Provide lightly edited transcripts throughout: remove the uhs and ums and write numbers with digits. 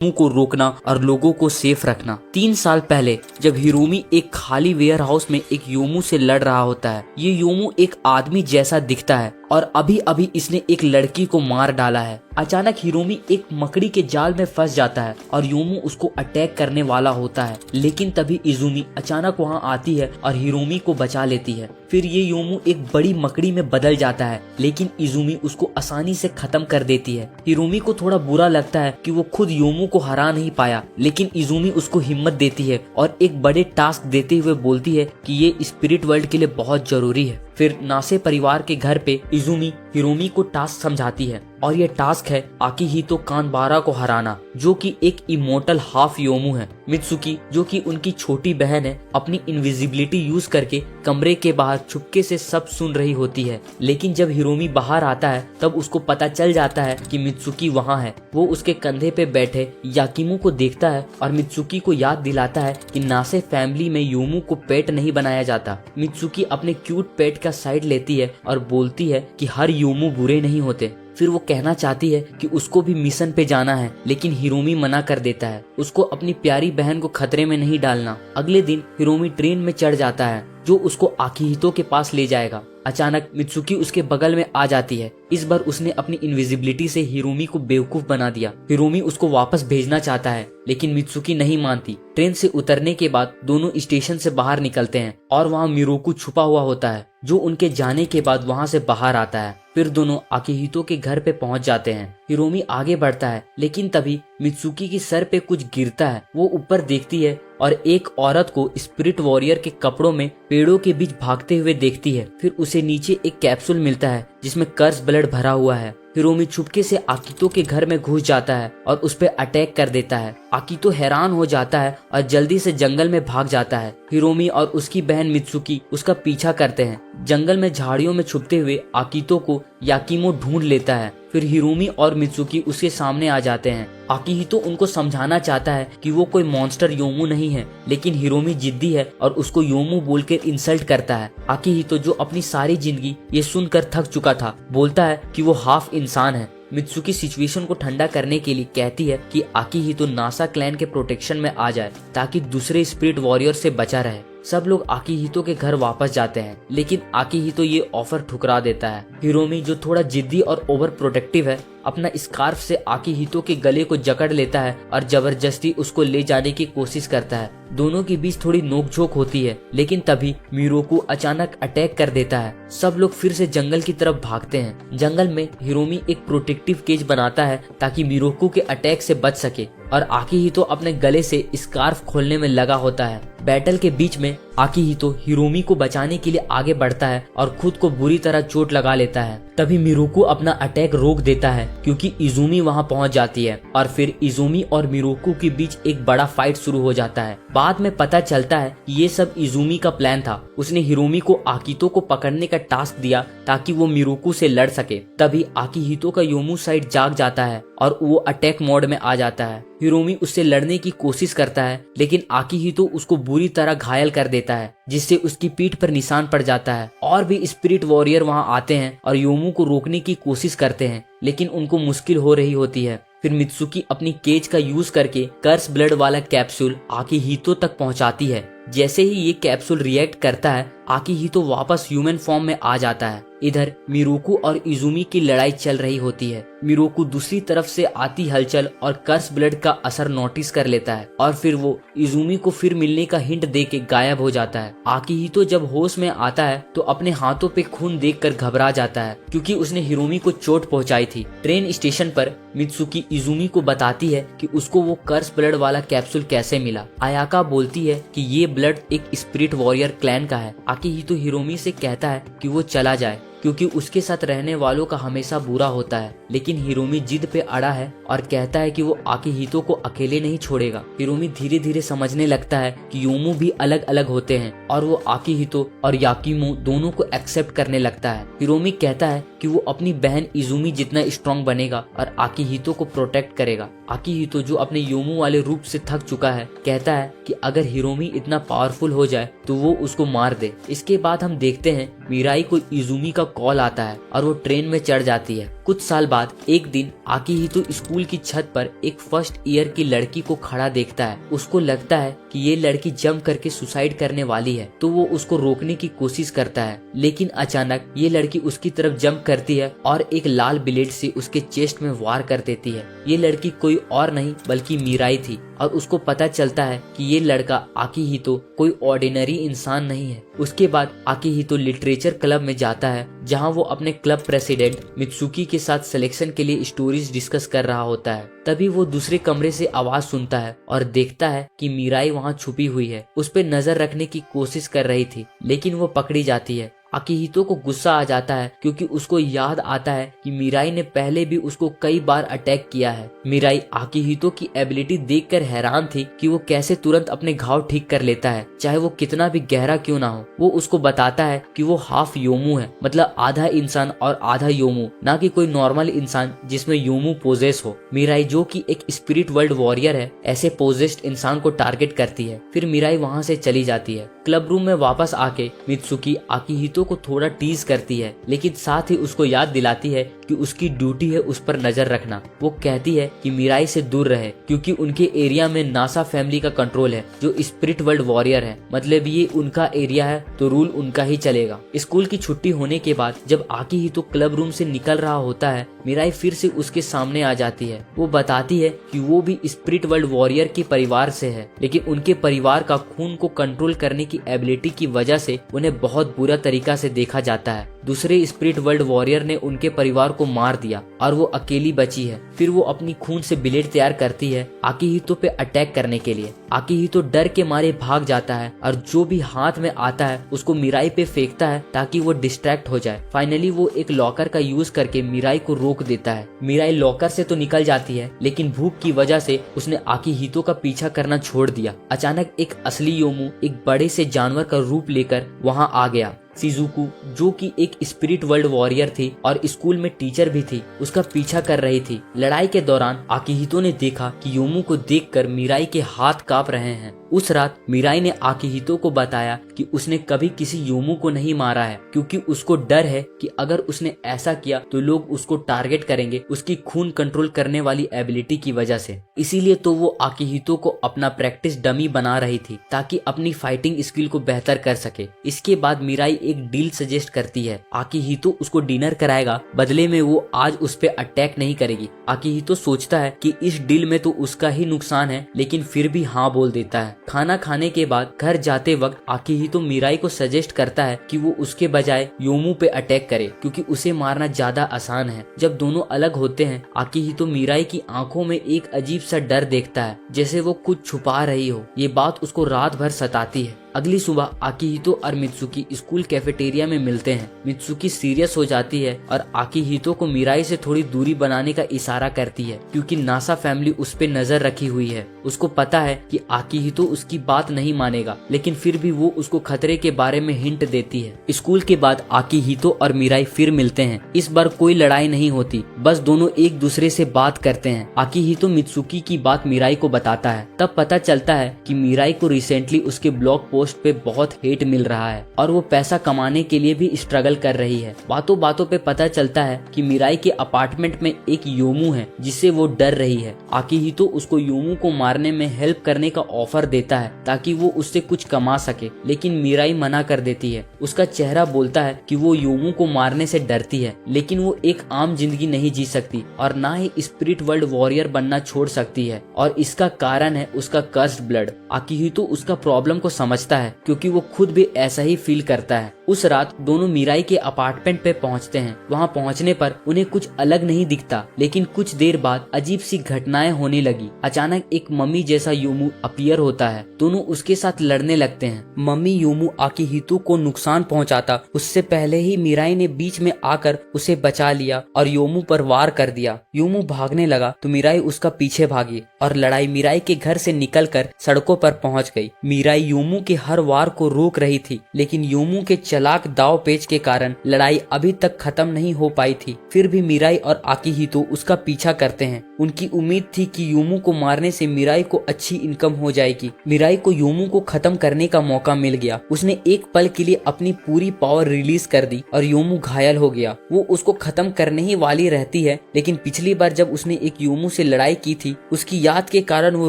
योमू को रोकना और लोगों को सेफ रखना। 3 साल पहले जब हिरोमी एक खाली वेयर हाउस में एक योमू से लड़ रहा होता है। ये योमू एक आदमी जैसा दिखता है और अभी अभी इसने एक लड़की को मार डाला है। अचानक हिरोमी एक मकड़ी के जाल में फंस जाता है और योमू उसको अटैक करने वाला होता है, लेकिन तभी इजुमी अचानक वहां आती है और हिरोमी को बचा लेती है। फिर ये योमू एक बड़ी मकड़ी में बदल जाता है, लेकिन इजुमी उसको आसानी से खत्म कर देती है। हिरोमी को थोड़ा बुरा लगता है कि वो खुद योमू को हरा नहीं पाया, लेकिन इजुमी उसको हिम्मत देती है और एक बड़े टास्क देते हुए बोलती है कि ये स्पिरिट वर्ल्ड के लिए बहुत जरूरी है। फिर नासे परिवार के घर पे इजुमी हिरोमी को टास्क समझाती है और ये टास्क है आकिहितो कानबारा को हराना, जो कि एक इमोर्टल हाफ योमू है। मित्सुकी, जो कि उनकी छोटी बहन है, अपनी इनविजिबिलिटी यूज करके कमरे के बाहर चुपके से सब सुन रही होती है, लेकिन जब हिरोमी बाहर आता है तब उसको पता चल जाता है कि मित्सुकी वहाँ है। वो उसके कंधे पे बैठे याकिमो को देखता है और मित्सुकी को याद दिलाता है कि नासे फैमिली में योमू को पेट नहीं बनाया जाता। मित्सुकी अपने क्यूट पेट का साइड लेती है और बोलती है कि हर योमू बुरे नहीं होते। फिर वो कहना चाहती है कि उसको भी मिशन पे जाना है, लेकिन हिरोमी मना कर देता है। उसको अपनी प्यारी बहन को खतरे में नहीं डालना। अगले दिन हिरोमी ट्रेन में चढ़ जाता है जो उसको आकिहितो के पास ले जाएगा। अचानक मित्सुकी उसके बगल में आ जाती है। इस बार उसने अपनी इनविजिबिलिटी से हिरोमी को बेवकूफ बना दिया। हिरोमी उसको वापस भेजना चाहता है, लेकिन मित्सुकी नहीं मानती। ट्रेन से उतरने के बाद दोनों स्टेशन से बाहर निकलते हैं और वहाँ मिरोकू छुपा हुआ होता है, जो उनके जाने के बाद वहाँ से बाहर आता है। फिर दोनों आकिहितो के घर पे पहुंच जाते हैं। हिरोमी आगे बढ़ता है, लेकिन तभी मित्सुकी की सर पे कुछ गिरता है। वो ऊपर देखती है और एक औरत को स्पिरिट वॉरियर के कपड़ों में पेड़ों के बीच भागते हुए देखती है। फिर उसे नीचे एक कैप्सूल मिलता है जिसमें कर्स ब्लड भरा हुआ है। हिरोमी चुपके से आकितो के घर में घुस जाता है और उस पर अटैक कर देता है। आकितो हैरान हो जाता है और जल्दी से जंगल में भाग जाता है। हिरोमी और उसकी बहन मित्सुकी उसका पीछा करते हैं। जंगल में झाड़ियों में छुपते हुए आकितो को याकिमो ढूंढ लेता है। फिर हिरोमी और मित्सुकी उसके सामने आ जाते हैं। आकिहितो उनको समझाना चाहता है कि वो कोई मॉन्स्टर योमू नहीं है, लेकिन हिरोमी जिद्दी है और उसको योमू बोलकर इंसल्ट करता है। आकिहितो, जो अपनी सारी जिंदगी ये सुनकर थक चुका था, बोलता है कि वो हाफ इंसान है। मित्सुकी सिचुएशन को ठंडा करने के लिए कहती है कि आकिहितो नासा क्लैन के प्रोटेक्शन में आ जाए ताकि दूसरे स्पिरिट वॉरियर से बचा रहे। सब लोग आकिहितो के घर वापस जाते हैं, लेकिन आकिहितो ये ऑफर ठुकरा देता है। हिरोमी, जो थोड़ा जिद्दी और ओवर प्रोटेक्टिव है, अपना स्कार्फ से आकिहितो के गले को जकड़ लेता है और जबरदस्ती उसको ले जाने की कोशिश करता है। दोनों के बीच थोड़ी नोकझोंक होती है, लेकिन तभी मिरोकू अचानक अटैक कर देता है। सब लोग फिर से जंगल की तरफ भागते हैं। जंगल में हिरोमी एक प्रोटेक्टिव केज बनाता है ताकि मिरोकू के अटैक से बच सके, और आकिहितो अपने गले से स्कार्फ खोलने में लगा होता है। बैटल के बीच में आकिहितो हिरोमी को बचाने के लिए आगे बढ़ता है और खुद को बुरी तरह चोट लगा लेता है। तभी मिरोकू अपना अटैक रोक देता है क्योंकि इजुमी वहां पहुंच जाती है, और फिर इजुमी और मिरोकू के बीच एक बड़ा फाइट शुरू हो जाता है। बाद में पता चलता है कि ये सब इजुमी का प्लान था। उसने हिरोमी को आकितो को पकड़ने का टास्क दिया ताकि वो मिरोकू से लड़ सके। तभी आकिहितो का योमू साइड जाग जाता है और वो अटैक मोड में आ जाता है। हिरोमी उससे लड़ने की कोशिश करता है, लेकिन आकिहितो उसको बुरी तरह घायल कर देता है, जिससे उसकी पीठ पर निशान पड़ जाता है। और भी स्पिरिट वॉरियर वहां आते हैं और योमू को रोकने की कोशिश करते हैं, लेकिन उनको मुश्किल हो रही होती है। फिर मित्सुकी अपनी केज का यूज करके कर्स ब्लड वाला कैप्सूल आकिहितो तक पहुंचाती है। जैसे ही ये कैप्सूल रिएक्ट करता है, आकिहितो वापस ह्यूमन फॉर्म में आ जाता है। इधर मिरोकू और इजुमी की लड़ाई चल रही होती है। मिरोकू दूसरी तरफ से आती हलचल और कर्स ब्लड का असर नोटिस कर लेता है, और फिर वो इजुमी को फिर मिलने का हिंट देके गायब हो जाता है। आकिहितो जब होश में आता है तो अपने हाथों पे खून देखकर घबरा जाता है, क्योंकि उसने हिरोमी को चोट पहुंचाई थी। ट्रेन स्टेशन पर मित्सुकी इजुमी को बताती है कि उसको वो कर्स ब्लड वाला कैप्सूल कैसे मिला। आयाका बोलती है कि ये ब्लड एक स्पिरिट वॉरियर क्लैन का है। आकिहितो हिरोमी से कहता है कि वो चला जाए, क्योंकि उसके साथ रहने वालों का हमेशा बुरा होता है, लेकिन हिरोमी जिद पे अड़ा है और कहता है कि वो आकिहितो को अकेले नहीं छोड़ेगा। हिरोमी धीरे धीरे समझने लगता है कि योमू भी अलग अलग होते हैं, और वो आकिहितो और याकिमो दोनों को एक्सेप्ट करने लगता है। हिरोमी कहता है कि वो अपनी बहन इजुमी जितना स्ट्रॉन्ग बनेगा और आकिहितो को प्रोटेक्ट करेगा। आकिहितो जो अपने योमू वाले रूप से थक चुका है कहता है कि अगर हिरोमी इतना पावरफुल हो जाए तो वो उसको मार दे। इसके बाद हम देखते हैं मिराई को इजुमी का कॉल आता है और वो ट्रेन में चढ़ जाती है। कुछ साल बाद एक दिन आकिहितो स्कूल की छत पर एक फर्स्ट ईयर की लड़की को खड़ा देखता है। उसको लगता है कि ये लड़की जंप करके सुसाइड करने वाली है, तो वो उसको रोकने की कोशिश करता है, लेकिन अचानक ये लड़की उसकी तरफ जंप करती है और एक लाल ब्लेड से उसके चेस्ट में वार कर देती है। ये लड़की कोई और नहीं बल्कि मिराई थी और उसको पता चलता है कि ये लड़का आकिहितो कोई ऑर्डिनरी इंसान नहीं है। उसके बाद आकिहितो लिटरेचर क्लब में जाता है जहां वो अपने क्लब प्रेसिडेंट मित्सुकी के साथ सिलेक्शन के लिए स्टोरीज डिस्कस कर रहा होता है। तभी वो दूसरे कमरे से आवाज सुनता है और देखता है कि मिराई वहां छुपी हुई है। उस पर नजर रखने की कोशिश कर रही थी लेकिन वो पकड़ी जाती है। आकिहितो को गुस्सा आ जाता है क्योंकि उसको याद आता है कि मिराई ने पहले भी उसको कई बार अटैक किया है। मिराई आकिहितो की एबिलिटी देखकर हैरान थी कि वो कैसे तुरंत अपने घाव ठीक कर लेता है, चाहे वो कितना भी गहरा क्यों ना हो। वो उसको बताता है कि वो हाफ योमू है, मतलब आधा इंसान और आधा योमू, ना कि कोई नॉर्मल इंसान जिसमें योमू पोजेस हो। मिराई जो कि एक स्पिरिट वर्ल्ड वॉरियर है, ऐसे पोजेस्ड इंसान को टारगेट करती है। फिर मिराई वहाँ से चली जाती है। क्लब रूम में वापस आके मित्सुकी आकिहितो को थोड़ा टीज करती है, लेकिन साथ ही उसको याद दिलाती है कि उसकी ड्यूटी है उस पर नजर रखना। वो कहती है कि मिराई से दूर रहे क्योंकि उनके एरिया में नासा फैमिली का कंट्रोल है जो स्पिरिट वर्ल्ड वॉरियर है, मतलब ये उनका एरिया है तो रूल उनका ही चलेगा। स्कूल की छुट्टी होने के बाद जब आकिहितो क्लब रूम से निकल रहा होता है, मिराई फिर से उसके सामने आ जाती है। वो बताती है कि वो भी स्पिरिट वर्ल्ड वॉरियर के परिवार से है, लेकिन उनके परिवार का खून को कंट्रोल करने की एबिलिटी की वजह से उन्हें बहुत बुरा तरीका से देखा जाता है। दूसरे स्पिरिट वर्ल्ड वॉरियर ने उनके परिवार को मार दिया और वो अकेली बची है। फिर वो अपनी खून से ब्लेड तैयार करती है आकिहितो पे अटैक करने के लिए। आकिहितो डर के मारे भाग जाता है और जो भी हाथ में आता है उसको मिराई पे फेंकता है ताकि वो डिस्ट्रैक्ट हो जाए। फाइनली वो एक लॉकर का यूज करके मिराई को रोक देता है। मिराई लॉकर से तो निकल जाती है लेकिन भूख की वजह से उसने आकिहितो का पीछा करना छोड़ दिया। अचानक एक असली योमू एक बड़े से जानवर का रूप लेकर वहां आ गया। शिजुको जो कि एक स्पिरिट वर्ल्ड वॉरियर थी और स्कूल में टीचर भी थी, उसका पीछा कर रही थी। लड़ाई के दौरान आकिहितो ने देखा कि योमू को देखकर मिराई के हाथ कांप रहे हैं। उस रात मिराई ने आकिहितो को बताया कि उसने कभी किसी योमू को नहीं मारा है क्योंकि उसको डर है कि अगर उसने ऐसा किया तो लोग उसको टारगेट करेंगे उसकी खून कंट्रोल करने वाली एबिलिटी की वजह से। इसीलिए तो वो आकिहितो को अपना प्रैक्टिस डमी बना रही थी ताकि अपनी फाइटिंग स्किल को बेहतर कर सके। इसके बाद मिराई एक डील सजेस्ट करती है। आकिहितो उसको डिनर कराएगा, बदले में वो आज उस पे अटैक नहीं करेगी। आकिहितो सोचता है कि इस डील में तो उसका ही नुकसान है, लेकिन फिर भी हाँ बोल देता है। खाना खाने के बाद घर जाते वक्त आकिहितो मिराई को सजेस्ट करता है कि वो उसके बजाय योमू पे अटैक करे क्योंकि उसे मारना ज्यादा आसान है। जब दोनों अलग होते हैं, आकिहितो मिराई की आंखों में एक अजीब सा डर देखता है, जैसे वो कुछ छुपा रही हो। ये बात उसको रात भर सताती है। अगली सुबह आकिहितो और मित्सुकी स्कूल कैफेटेरिया में मिलते हैं। मित्सुकी सीरियस हो जाती है और आकिहितो को मिराई से थोड़ी दूरी बनाने का इशारा करती है क्योंकि नासा फैमिली उस पे नजर रखी हुई है। उसको पता है कि आकिहितो उसकी बात नहीं मानेगा, लेकिन फिर भी वो उसको खतरे के बारे में हिंट देती है। स्कूल के बाद आकिहितो और मिराई फिर मिलते हैं। इस बार कोई लड़ाई नहीं होती, बस दोनों एक दूसरे से बात करते हैं। आकिहितो मित्सुकी की बात मिराई को बताता है। तब पता चलता है कि मिराई को रिसेंटली उसके ब्लॉग पोस्ट पे बहुत हेट मिल रहा है और वो पैसा कमाने के लिए भी स्ट्रगल कर रही है। बातों बातों पे पता चलता है कि मिराई के अपार्टमेंट में एक योमू है जिससे वो डर रही है। आकिहितो उसको योमू को मारने में हेल्प करने का ऑफर देता है ताकि वो उससे कुछ कमा सके, लेकिन मिराई मना कर देती है। उसका चेहरा बोलता है कि वो योमू को मारने से डरती है, लेकिन वो एक आम जिंदगी नहीं जी सकती और ना ही स्पिरिट वर्ल्ड वॉरियर बनना छोड़ सकती है, और इसका कारण है उसका कर्स्ड ब्लड। आकिहितो उसका प्रॉब्लम को समझता है क्योंकि वो खुद भी ऐसा ही फील करता है। उस रात दोनों मिराई के अपार्टमेंट पे पहुंचते हैं। वहां पहुंचने पर उन्हें कुछ अलग नहीं दिखता, लेकिन कुछ देर बाद अजीब सी घटनाएं होने लगी। अचानक एक मम्मी जैसा योमू अपीयर होता है। दोनों उसके साथ लड़ने लगते हैं। मम्मी योमू आकिहितो को नुकसान पहुंचाता उससे पहले ही मिराई ने बीच में आकर उसे बचा लिया और योमू पर वार कर दिया। योमू भागने लगा तो मिराई उसका पीछे भागी और लड़ाई मिराई के घर से निकलकर सड़कों पर पहुंच गई। मिराई योमू के हर वार को रोक रही थी, लेकिन योमू के चालाक दाव पेच के कारण लड़ाई अभी तक खत्म नहीं हो पाई थी। फिर भी मिराई और आकिहितो उसका पीछा करते हैं। उनकी उम्मीद थी कि योमू को मारने से मिराई को अच्छी इनकम हो जाएगी। मिराई को योमू को खत्म करने का मौका मिल गया। उसने एक पल के लिए अपनी पूरी पावर रिलीज कर दी और योमू घायल हो गया। वो उसको खत्म करने ही वाली रहती है, लेकिन पिछली बार जब उसने एक योमू से लड़ाई की थी उसकी याद के कारण वो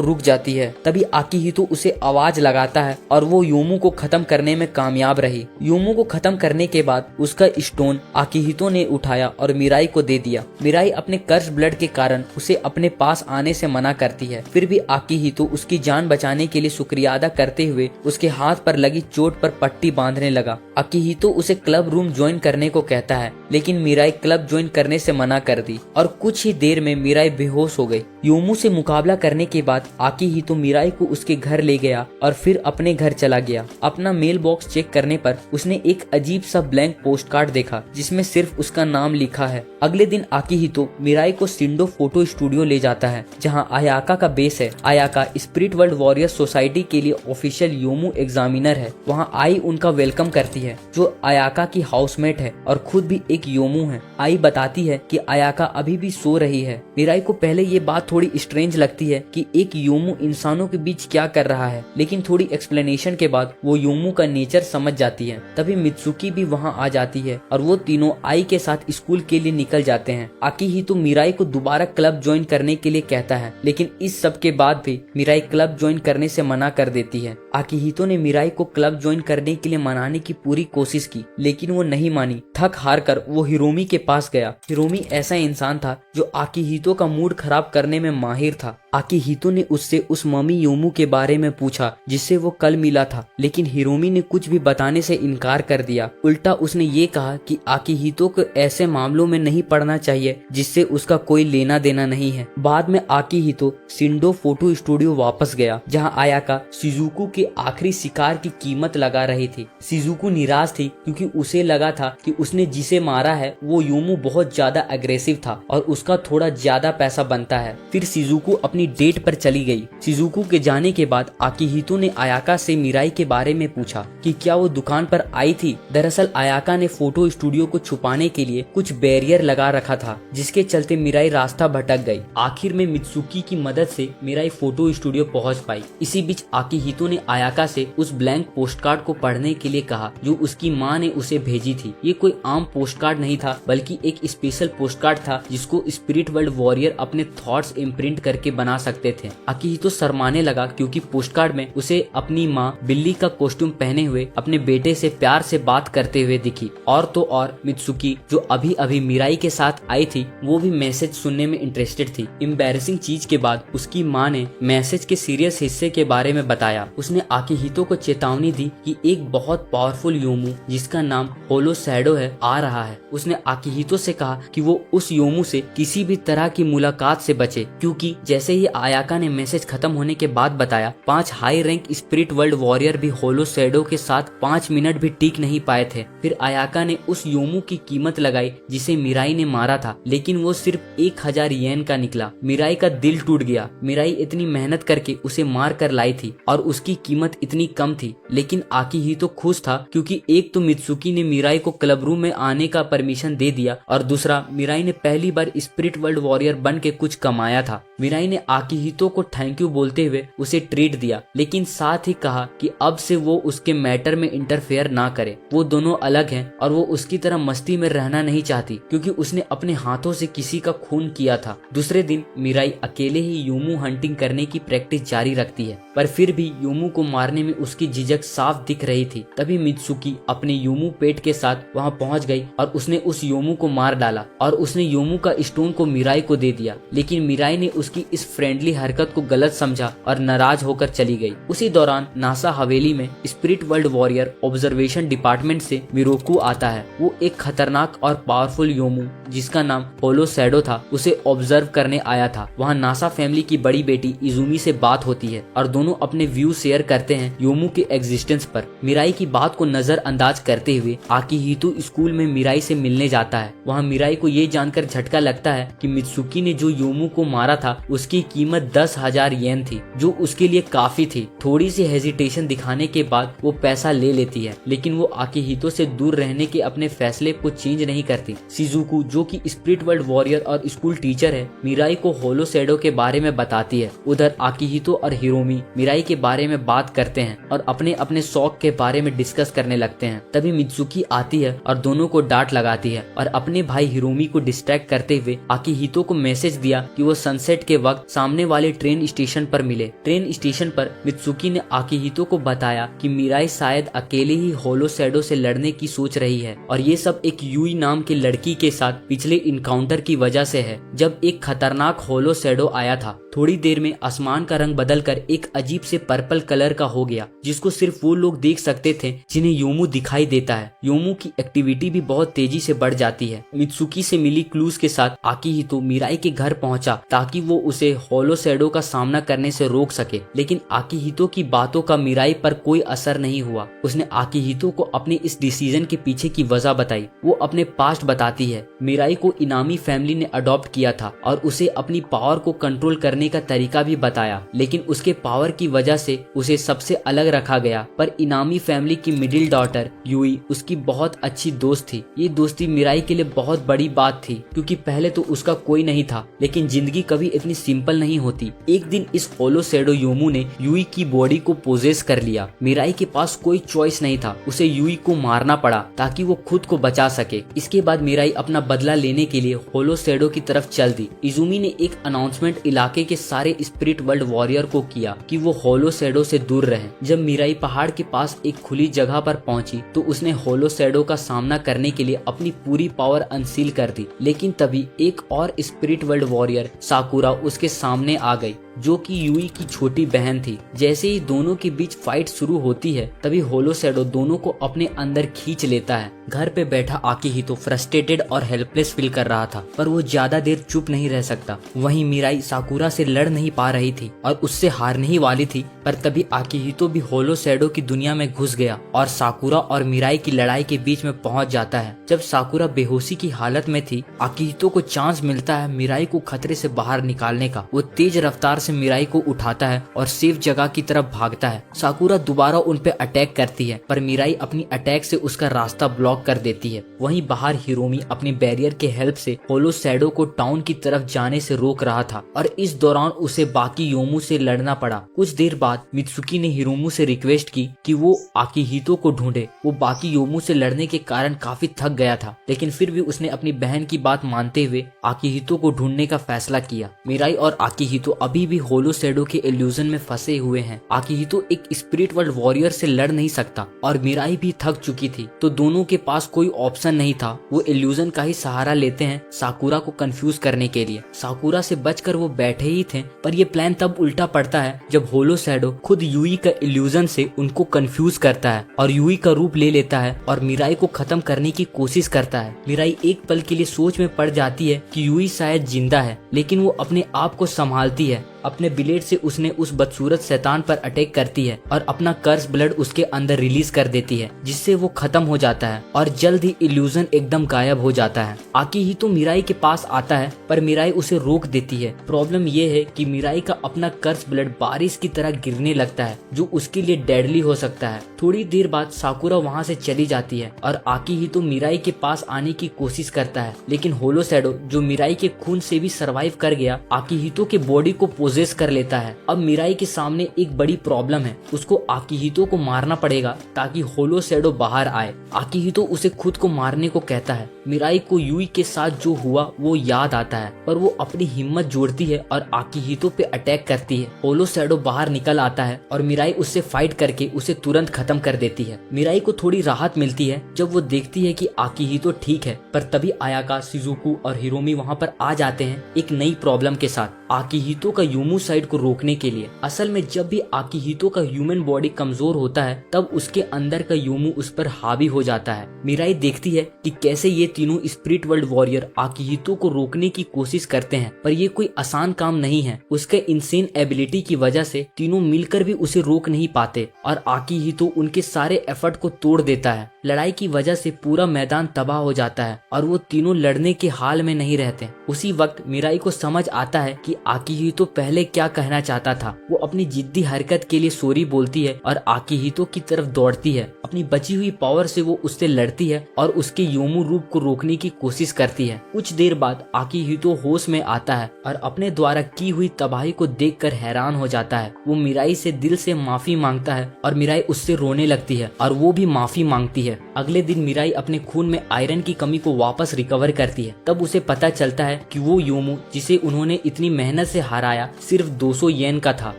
रुक जाती है। तभी आकिहितो उसे आवाज लगाता है और वो योमू को खत्म करने में कामयाब रही। योमू को खत्म करने के बाद उसका स्टोन आकिहितो ने उठाया और मिराई को दे दिया। मिराई अपने कर्स ब्लड के कारण उसे अपने पास आने से मना करती है। फिर भी आकिहितो उसकी जान बचाने के लिए शुक्रिया अदा करते हुए उसके हाथ पर लगी चोट पर पट्टी बांधने लगा। आकिहितो उसे क्लब रूम ज्वाइन करने को कहता है, लेकिन मिराई क्लब ज्वाइन करने से मना कर दी और कुछ ही देर में मिराई बेहोश हो गई। योमू से मुकाबला करने के बाद आकिहितो मिराई को उसके घर ले गया और फिर अपने घर चला गया। अपना मेल बॉक्स चेक करने पर उसने एक अजीब सा ब्लैंक पोस्ट कार्ड देखा जिसमें सिर्फ उसका नाम लिखा है। अगले दिन आकिहितो मिराई को सिंडो फोटो स्टूडियो ले जाता है, जहां आयाका का बेस है। आयाका स्पिरिट वर्ल्ड वॉरियर सोसाइटी के लिए ऑफिशियल योमू एग्जामिनर है। वहां आई उनका वेलकम करती है, जो आयाका की हाउसमेट है और खुद भी एक योमू है। आई बताती है कि आयाका अभी भी सो रही है। मिराई को पहले ये बात थोड़ी स्ट्रेंज लगती है कि एक योमू इंसानों के बीच क्या कर रहा है, लेकिन थोड़ी एक्सप्लेनेशन के बाद वो योमू का नेचर समझ जाती है। तभी मित्सुकी भी वहाँ आ जाती है और वो तीनों आई के साथ स्कूल के लिए निकल जाते हैं। आकिहितो मिराई को दोबारा क्लब ज्वाइन करने के लिए कहता है, लेकिन इस सब के बाद भी मिराई क्लब ज्वाइन करने से मना कर देती है। आकिहितो ने मिराई को क्लब ज्वाइन करने के लिए मनाने की पूरी कोशिश की, लेकिन वो नहीं मानी। थक हार कर वो हिरोमी के पास गया। हिरोमी ऐसा इंसान था जो आकिहितो का मूड खराब करने में माहिर था। आकिहितो ने उससे उस मम्मी योमू के बारे में पूछा जिससे वो कल मिला था, लेकिन हिरोमी ने कुछ भी बताने से इनकार कर दिया। उल्टा उसने ये कहा कि आकिहितो को ऐसे मामलों में नहीं पड़ना चाहिए जिससे उसका कोई लेना देना नहीं है। बाद में आकिहितो सिंडो फोटो स्टूडियो वापस गया, जहां आयाका शिजुको के आखिरी शिकार की कीमत लगा रही थी। शिजुको निराश थी क्योंकि उसे लगा था कि उसने जिसे मारा है वो योमू बहुत ज्यादा अग्रेसिव था और उसका थोड़ा ज्यादा पैसा बनता है। फिर शिजुको अपनी डेट पर चली गई। शिजुको के जाने के बाद आकिहितो ने आयाका से मिराई के बारे में पूछा कि क्या वो दुकान पर आई थी। दरअसल आयाका ने फोटो स्टूडियो को छुपाने के लिए कुछ बैरियर लगा रखा था, जिसके चलते मिराई रास्ता भटक गई। आखिर में मित्सुकी की मदद से मिराई फोटो स्टूडियो पहुंच पाई। इसी बीच आकिहितो ने आयाका से उस ब्लैंक पोस्ट कार्ड को पढ़ने के लिए कहा जो उसकी माँ ने उसे भेजी थी। ये कोई आम पोस्ट कार्ड नहीं था, बल्कि एक स्पेशल पोस्ट कार्ड था जिसको स्पिरिट वर्ल्ड वॉरियर अपने थॉट्स इम्प्रिंट करके बना सकते थे। आकिहितो शर्माने लगा क्योंकि पोस्ट कार्ड में उसे अपनी माँ बिल्ली का कॉस्ट्यूम पहने हुए अपने बेटे से प्यार से बात करते हुए दिखी। और तो और मित्सुकी जो अभी अभी मिराई के साथ आई थी वो भी मैसेज सुनने में इंटरेस्टेड थी। एम्बैरेसिंग चीज के बाद उसकी माँ ने मैसेज के सीरियस हिस्से के बारे में बताया। उसने आकिहितो को चेतावनी दी कि एक बहुत पावरफुल योमू जिसका नाम होलो शैडो है आ रहा है। उसने आकिहितो से कहा कि वो उस योमू से किसी भी तरह की मुलाकात से बचे, क्योंकि जैसे ही आयाका ने मैसेज खत्म होने के बाद बताया 5 high rank spirit world warrior भी होलो शैडो के साथ 5 मिनट भी टिक नहीं पाए थे। फिर आयाका ने उस योमू की कीमत लगाई जिसे मिराई ने मारा था, लेकिन वो सिर्फ 1000 येन का निकला। मिराई का दिल टूट गया। मिराई इतनी मेहनत करके उसे मार कर लाई थी और उसकी कीमत इतनी कम थी। लेकिन आकिहितो खुश था क्योंकि एक तो मित्सुकी ने मिराई को क्लब रूम में आने का परमिशन दे दिया और दूसरा मिराई ने पहली बार स्पिरिट वर्ल्ड वॉरियर बन के कुछ कमाया था। मिराई ने आकिहितो को थैंक यू बोलते हुए उसे ट्रीट दिया, लेकिन साथ ही कहा कि अब से वो उसके मैटर में इंटरफेयर ना करे। वो दोनों अलग हैं और वो उसकी तरह मस्ती में रहना नहीं चाहती क्योंकि उसने अपने हाथों से किसी का खून किया था। दूसरे दिन मिराई अकेले ही योमू हंटिंग करने की प्रैक्टिस जारी रखती है, पर फिर भी योमू को मारने में उसकी झिझक साफ दिख रही थी। तभी मित्सुकी अपने योमू पेट के साथ वहाँ पहुँच गई और उसने उस योमू को मार डाला और उसने योमू का स्टोन को मिराई को दे दिया। लेकिन मिराई ने उसकी इस फ्रेंडली हरकत को गलत समझा और नाराज होकर चली गई। उसी दौरान नासा हवेली में spirit world warrior observation department से मिरोकू आता है। वो एक खतरनाक और पावरफुल योमू जिसका नाम होलो शैडो था उसे ऑब्जर्व करने आया था। वहाँ नासा फैमिली की बड़ी बेटी इजुमी से बात होती है और दोनों अपने व्यू शेयर करते हैं योमू के एग्जिस्टेंस पर। मिराई की बात को नजरअंदाज करते हुए आकिहितो स्कूल में मिराई से मिलने जाता है। वहाँ मिराई को ये जानकर झटका लगता है कि मित्सुकी ने जो योमू को मारा था उसकी कीमत 10,000 येन थी, जो उसके लिए काफी थी। थोड़ी सी हेजिटेशन दिखाने के बाद वो पैसा ले लेती है, लेकिन वो आकिहितो से दूर रहने के अपने फैसले को चेंज नहीं करती। शिजुको जो कि स्पिरिट वर्ल्ड वॉरियर और स्कूल टीचर है, मिराई को होलो शैडो के बारे में बताती है। उधर आकिहितो और हिरोमी मिराई के बारे में बात करते हैं और अपने अपने शौक के बारे में डिस्कस करने लगते हैं। तभी मित्सुकी आती है और दोनों को डांट लगाती है और अपने भाई हिरोमी को डिस्ट्रैक्ट करते हुए आकिहितो को मैसेज दिया कि वो सनसेट के वक्त सामने वाले ट्रेन स्टेशन पर मिले। ट्रेन स्टेशन पर मित्सुकी ने आकिहितो को बताया कि मिराई शायद अकेले ही होलो शैडो से लड़ने की सोच रही है और ये सब एक यूई नाम की लड़की के साथ पिछले इनकाउंटर की वजह से है, जब एक खतरनाक होलो शैडो आया था। थोड़ी देर में आसमान का रंग बदलकर एक अजीब से पर्पल कलर का हो गया, जिसको सिर्फ वो लोग देख सकते थे जिन्हें योमू दिखाई देता है। योमू की एक्टिविटी भी बहुत तेजी से बढ़ जाती है। मित्सुकी से मिली क्लूज के साथ आकिहितो मिराई के घर पहुंचा ताकि वो उसे होलो शैडो का सामना करने से रोक सके, लेकिन आकिहितो की बातों का मिराई पर कोई असर नहीं हुआ। उसने आकिहितो को अपने इस डिसीजन के पीछे की वजह बताई। वो अपने पास्ट बताती है। मिराई को इनामी फैमिली ने अडॉप्ट किया था और उसे अपनी पावर को कंट्रोल करने का तरीका भी बताया, लेकिन उसके पावर की वजह से उसे सबसे अलग रखा गया। पर इनामी फैमिली की मिडिल डॉटर यूई उसकी बहुत अच्छी दोस्त थी। ये दोस्ती मिराई के लिए बहुत बड़ी बात थी, क्योंकि पहले तो उसका कोई नहीं था, लेकिन जिंदगी कभी इतनी सिंपल नहीं होती। एक दिन इस होलो शैडो योमू ने यूई की बॉडी को पोजेस कर लिया। मिराई के पास कोई चॉइस नहीं था, उसे यूई को मारना पड़ा ताकि वो खुद को बचा सके। इसके बाद मिराई अपना बदला लेने के लिए होलो शैडो की तरफ चल दी। इजुमी ने एक अनाउंसमेंट इलाके के सारे स्पिरिट वर्ल्ड वॉरियर को किया कि वो होलो शैडो से दूर रहें। जब मिराई पहाड़ के पास एक खुली जगह पर पहुंची तो उसने होलो शैडो का सामना करने के लिए अपनी पूरी पावर अनसील कर दी, लेकिन तभी एक और स्पिरिट वर्ल्ड वॉरियर साकुरा उसके सामने आ गई, जो कि यूई की छोटी बहन थी। जैसे ही दोनों के बीच फाइट शुरू होती है, तभी होलो शैडो दोनों को अपने अंदर खींच लेता है। घर पे बैठा आकिहितो फ्रस्ट्रेटेड और हेल्पलेस फील कर रहा था, पर वो ज्यादा देर चुप नहीं रह सकता। वहीं मिराई साकुरा से लड़ नहीं पा रही थी और उससे हारने ही वाली थी, पर तभी आकिहितो भी होलो शैडो की दुनिया में घुस गया और साकुरा और मिराई की लड़ाई के बीच में पहुंच जाता है। जब साकुरा बेहोशी की हालत में थी, आकिहितो को चांस मिलता है मिराई को खतरे से बाहर निकालने का। वो तेज रफ्तार से मिराई को उठाता है और सेफ जगह की तरफ भागता है। साकुरा दोबारा उन पे अटैक करती है, पर मिराई अपनी अटैक से उसका रास्ता ब्लॉक कर देती है। वहीं बाहर हिरोमी अपने बैरियर के हेल्प से होलो शैडो को टाउन की तरफ जाने से रोक रहा था और इस दौरान उसे बाकी योमू से लड़ना पड़ा। कुछ देर बाद मित्सुकी ने हिरोमू से रिक्वेस्ट की कि वो आकिहितो को ढूंढे। वो बाकी योमू से लड़ने के कारण काफी थक गया था, लेकिन फिर भी उसने अपनी बहन की बात मानते हुए आकिहितो को ढूंढने का फैसला किया। मिराई और आकिहितो अभी भी होलो शैडो के इल्यूजन में फंसे हुए हैं। आकिहितो एक स्पिरिट वर्ल्ड वॉरियर से लड़ नहीं सकता और मिराई भी थक चुकी थी, तो दोनों के पास कोई ऑप्शन नहीं था। वो इल्यूजन का ही सहारा लेते हैं साकुरा को कंफ्यूज करने के लिए। साकुरा से बचकर वो बैठे ही थे, पर ये प्लान तब उल्टा पड़ता है जब होलो शैडो खुद यूई का इल्यूजन से उनको कंफ्यूज करता है और यूई का रूप ले लेता है और मिराई को खत्म करने की कोशिश करता है। मिराई एक पल के लिए सोच में पड़ जाती है कि यूई शायद जिंदा है, लेकिन वो अपने आप को संभालती है। अपने ब्लेड से उसने उस बदसूरत शैतान पर अटैक करती है और अपना कर्स ब्लड उसके अंदर रिलीज कर देती है, जिससे वो खत्म हो जाता है और जल्द ही इल्यूजन एकदम गायब हो जाता है। आकिहितो मिराई के पास आता है, पर मिराई उसे रोक देती है। प्रॉब्लम ये है कि मिराई का अपना कर्स ब्लड बारिश की तरह गिरने लगता है, जो उसके लिए डेडली हो सकता है। थोड़ी देर बाद साकुरा वहाँ से चली जाती है और आकिहितो मिराई के पास आने की कोशिश करता है, लेकिन होलो शैडो जो मिराई के खून से भी सरवाइव कर गया, आकिहितो के बॉडी को पोजेस कर लेता है। अब मिराई के सामने एक बड़ी प्रॉब्लम है, उसको आकिहितो को मारना पड़ेगा ताकि होलो शैडो बाहर आए। आकिहितो उसे खुद को मारने को कहता है। मिराई को यूई के साथ जो हुआ वो याद आता है, पर वो अपनी हिम्मत जोड़ती है और आकिहितो पे अटैक करती है। होलो शैडो बाहर निकल आता है और मिराई उससे फाइट करके उसे तुरंत खत्म कर देती है। मिराई को थोड़ी राहत मिलती है जब वो देखती है कि आकिहितो ठीक है, पर तभी आयाका, शिजुको और हिरोमी वहाँ पर आ जाते हैं एक नई प्रॉब्लम के साथ, आकिहितो का यूमू साइड को रोकने के लिए। असल में जब भी आकिहितो का ह्यूमन बॉडी कमजोर होता है, तब उसके अंदर का यूमू उस पर हावी हो जाता है। मिराई देखती है कि कैसे ये तीनों स्पिरिट वर्ल्ड वॉरियर आकिहितो को रोकने की कोशिश करते हैं, पर ये कोई आसान काम नहीं है। उसके इंसेन एबिलिटी की वजह से तीनों मिलकर भी उसे रोक नहीं पाते और आकिहितो उनके सारे एफर्ट को तोड़ देता है। लड़ाई की वजह से पूरा मैदान तबाह हो जाता है और वो तीनों लड़ने के हाल में नहीं रहते। उसी वक्त मिराई को समझ आता है कि आकिहितो पहले क्या कहना चाहता था। वो अपनी जिद्दी हरकत के लिए सॉरी बोलती है और आकिहितो की तरफ दौड़ती है। अपनी बची हुई पावर से वो उससे लड़ती है और उसके योमू रूप को रोकने की कोशिश करती है। कुछ देर बाद आकिहितो होश में आता है और अपने द्वारा की हुई तबाही को देखकर हैरान हो जाता है। वो मिराई से दिल से माफी मांगता है और मिराई उससे रोने लगती है और वो भी माफी मांगती है। अगले दिन मिराई अपने खून में आयरन की कमी को वापस रिकवर करती है। तब उसे पता चलता है कि वो योमू जिसे उन्होंने इतनी मेहनत से हराया सिर्फ 200 येन का था।